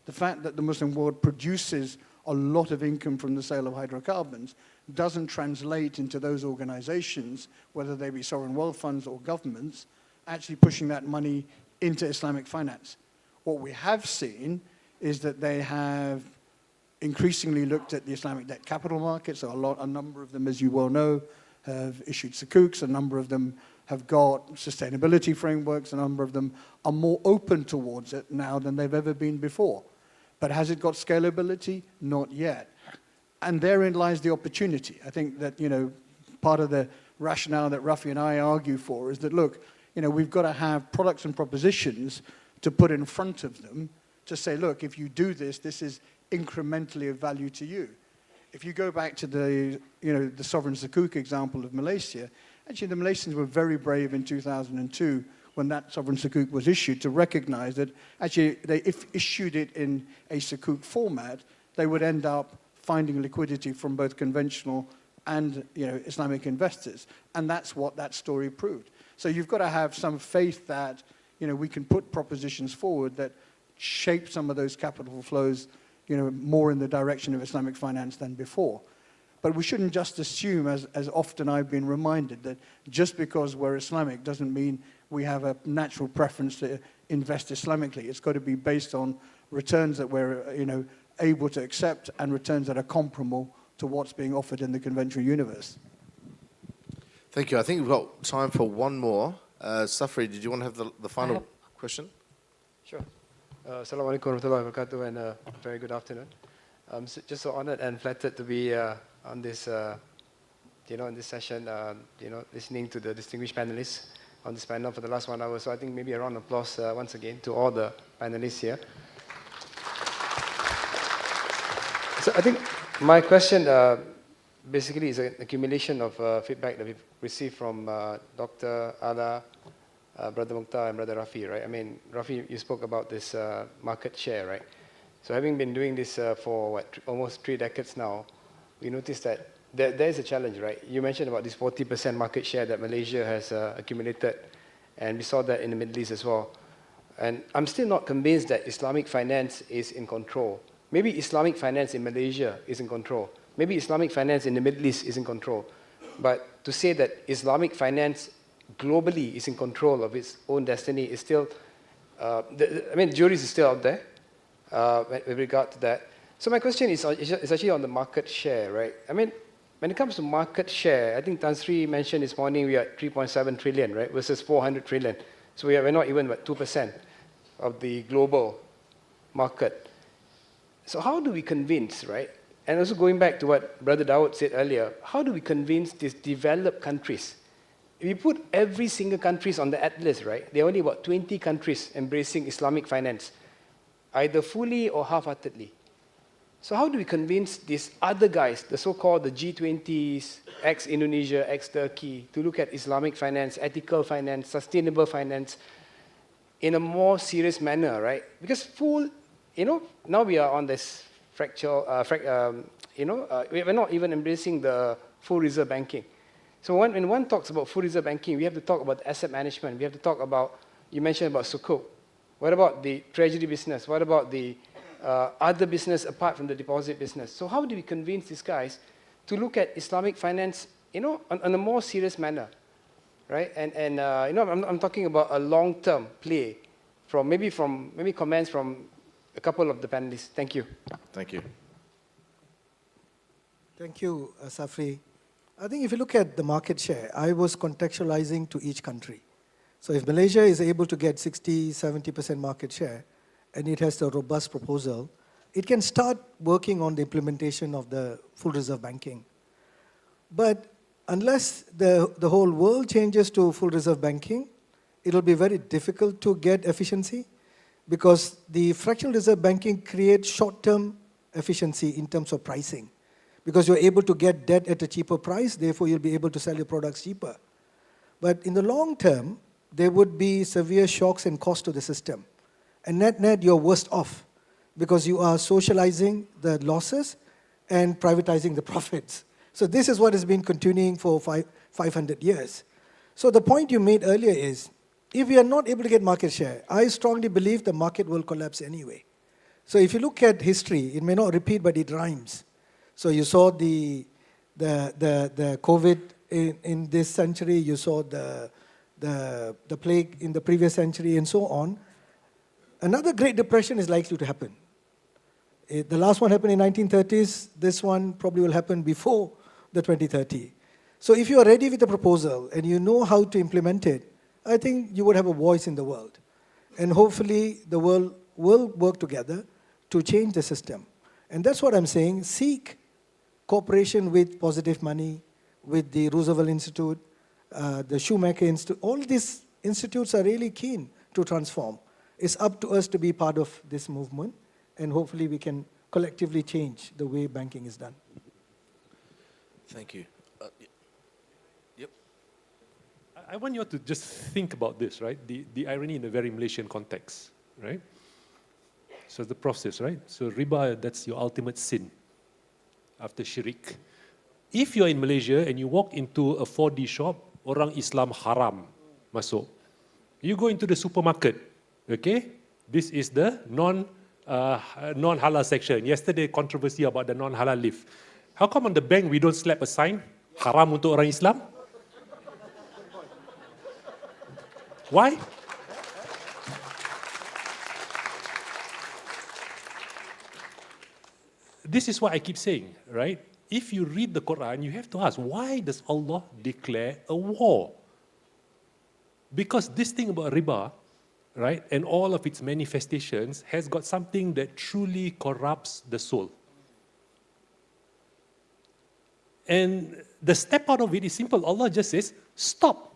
The fact that the Muslim world produces a lot of income from the sale of hydrocarbons doesn't translate into those organizations, whether they be sovereign wealth funds or governments, actually pushing that money into Islamic finance. What we have seen is that they have increasingly looked at the Islamic debt capital markets. So a number of them, as you well know, have issued sukuks. A number of them have got sustainability frameworks. A number of them are more open towards it now than they've ever been before. But has it got scalability? Not yet. And therein lies the opportunity. I think that, part of the rationale that Rafee and I argue for is that, look, we've got to have products and propositions to put in front of them to say, look, if you do this, this is incrementally of value to you. If you go back to the sovereign sukuk example of Malaysia, actually the Malaysians were very brave in 2002 when that sovereign sukuk was issued to recognize that actually if issued it in a sukuk format, they would end up finding liquidity from both conventional and Islamic investors. And that's what that story proved. So you've got to have some faith that we can put propositions forward that shape some of those capital flows more in the direction of Islamic finance than before. But we shouldn't just assume, as often I've been reminded, that just because we're Islamic doesn't mean we have a natural preference to invest Islamically. It's got to be based on returns that we're able to accept and returns that are comparable to what's being offered in the conventional universe. Thank you. I think we've got time for one more. Safri, did you want to have the final question? Sure. Assalamu alaikum warahmatullahi wabarakatuh, and very good afternoon. Just so honored and flattered to be on this, in this session, listening to the distinguished panelists on this panel for the last 1 hour. So I think maybe a round of applause once again to all the panelists here. So I think my question basically is an accumulation of feedback that we've received from Dr. Alaa, Brother Mukhtar, and Brother Rafee, right? I mean, Rafee, you spoke about this market share, right? So having been doing this for almost 3 decades now, we noticed that there is a challenge, right? You mentioned about this 40% market share that Malaysia has accumulated, and we saw that in the Middle East as well. And I'm still not convinced that Islamic finance is in control. Maybe Islamic finance in Malaysia is in control. Maybe Islamic finance in the Middle East is in control. But to say that Islamic finance globally is in control of its own destiny is still, the jury is still out there. with regard to that. So my question is actually on the market share, right? I mean, when it comes to market share, I think Tan Sri mentioned this morning we are at 3.7 trillion, right, versus 400 trillion. So we're not even about 2% of the global market. So how do we convince, right? And also going back to what Brother Dawood said earlier, how do we convince these developed countries? If we put every single country on the atlas, right, there are only about 20 countries embracing Islamic finance, either fully or half-heartedly. So how do we convince these other guys, the so-called the G20s, ex-Indonesia, ex-Turkey, to look at Islamic finance, ethical finance, sustainable finance in a more serious manner, right? Because now we are on this we're not even embracing the full reserve banking. So when one talks about full reserve banking, we have to talk about asset management. We have to talk about, you mentioned about Sukuk. What about the treasury business? What about the other business apart from the deposit business? So how do we convince these guys to look at Islamic finance, on a more serious manner, right? And I'm talking about a long-term play from maybe comments from a couple of the panelists. Thank you. Thank you. Thank you, Safri. I think if you look at the market share, I was contextualizing to each country. So if Malaysia is able to get 60, 70% market share, and it has a robust proposal, it can start working on the implementation of the full reserve banking. But unless the whole world changes to full reserve banking, it will be very difficult to get efficiency, because the fractional reserve banking creates short-term efficiency in terms of pricing. Because you're able to get debt at a cheaper price, therefore you'll be able to sell your products cheaper. But in the long term, there would be severe shocks and cost to the system. And net, you're worse off, because you are socializing the losses and privatizing the profits. So this is what has been continuing for 500 years. So the point you made earlier is, if we are not able to get market share, I strongly believe the market will collapse anyway. So if you look at history, it may not repeat, but it rhymes. So you saw the COVID in this century, you saw the plague in the previous century, and so on. Another Great Depression is likely to happen. The last one happened in 1930s. This one probably will happen before the 2030. So if you are ready with the proposal and you know how to implement it, I think you would have a voice in the world. And hopefully the world will work together to change the system. And that's what I'm saying. Seek cooperation with Positive Money, with the Roosevelt Institute, the Shoemaker Institute. All these institutes are really keen to transform. It's up to us to be part of this movement, and hopefully we can collectively change the way banking is done. Thank you. Yep. I want you all to just think about this, right? The irony in a very Malaysian context, right? So the process, right? So riba, that's your ultimate sin after syirik. If you're in Malaysia and you walk into a 4D shop, orang Islam haram masuk. You go into the supermarket, okay? This is the non-halal section. Yesterday, controversy about the non-halal lift. How come on the bank we don't slap a sign, haram untuk orang Islam? Why? This is what I keep saying, right? If you read the Quran, you have to ask, why does Allah declare a war? Because this thing about riba, right, and all of its manifestations has got something that truly corrupts the soul. And the step out of it is simple. Allah just says, stop.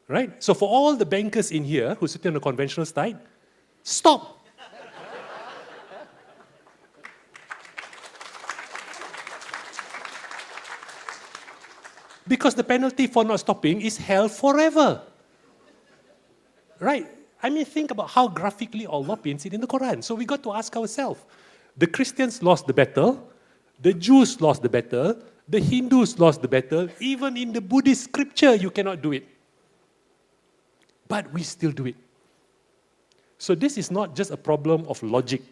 Right? So for all the bankers in here who sit on the conventional side, stop. Because the penalty for not stopping is hell forever. Right? I mean, think about how graphically Allah paints it in the Quran. So we got to ask ourselves, the Christians lost the battle, the Jews lost the battle, the Hindus lost the battle, even in the Buddhist scripture you cannot do it. But we still do it. So this is not just a problem of logic.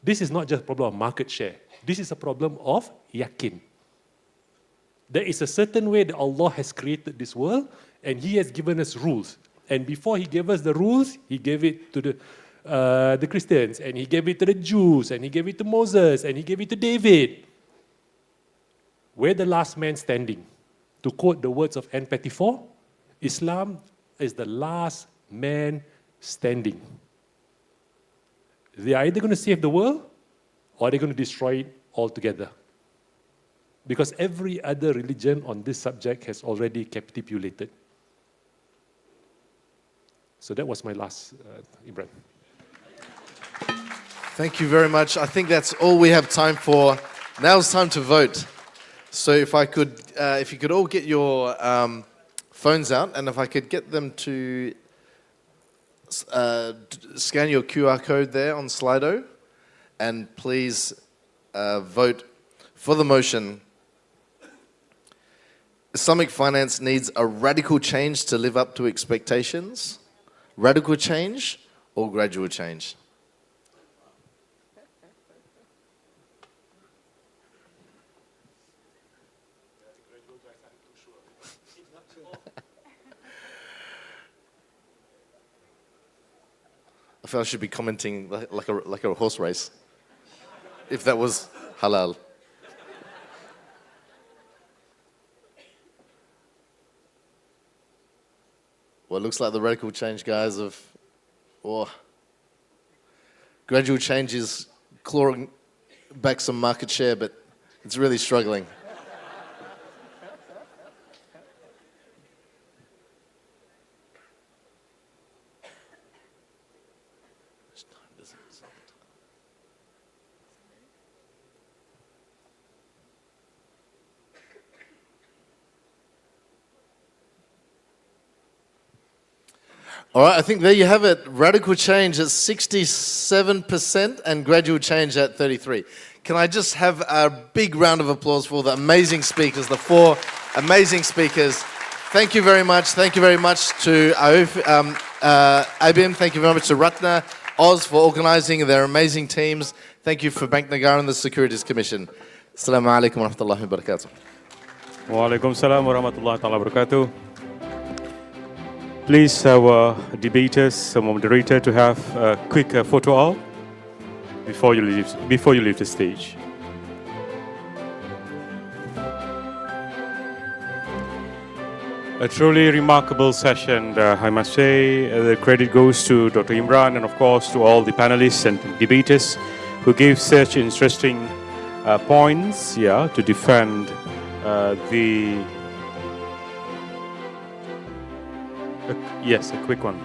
This is not just a problem of market share. This is a problem of yakin. There is a certain way that Allah has created this world, and He has given us rules. And before He gave us the rules, He gave it to the Christians, and he gave it to the Jews, and he gave it to Moses, and he gave it to David. We're the last man standing. To quote the words of N. Pettifor, Islam is the last man standing. They're either going to save the world or they're going to destroy it altogether. Because every other religion on this subject has already capitulated. So that was my last, Imran. Thank you very much. I think that's all we have time for. Now it's time to vote. So if you could all get your phones out, and if I could get them to scan your QR code there on Slido, and please vote for the motion. Islamic finance needs a radical change to live up to expectations. Radical change or gradual change? I feel I should be commenting like a horse race, if that was halal. Well, it looks like the radical change guys gradual change is clawing back some market share, but it's really struggling. All right, I think there you have it. Radical change at 67% and gradual change at 33%. Can I just have a big round of applause for the amazing speakers, the 4 amazing speakers. Thank you very much. Thank you very much to Abim. Thank you very much to Ratna, Oz for organizing their amazing teams. Thank you for Bank Negara and the Securities Commission. Assalamu alaikum wa rahmatullahi wa barakatuh. Wa alaikum salam wa rahmatullahi wa barakatuh. Please, our debaters, our moderator, to have a quick photo op before you leave the stage. A truly remarkable session, I must say. The credit goes to Dr. Imran and, of course, to all the panelists and debaters who gave such interesting points, to defend the. Yes, a quick one.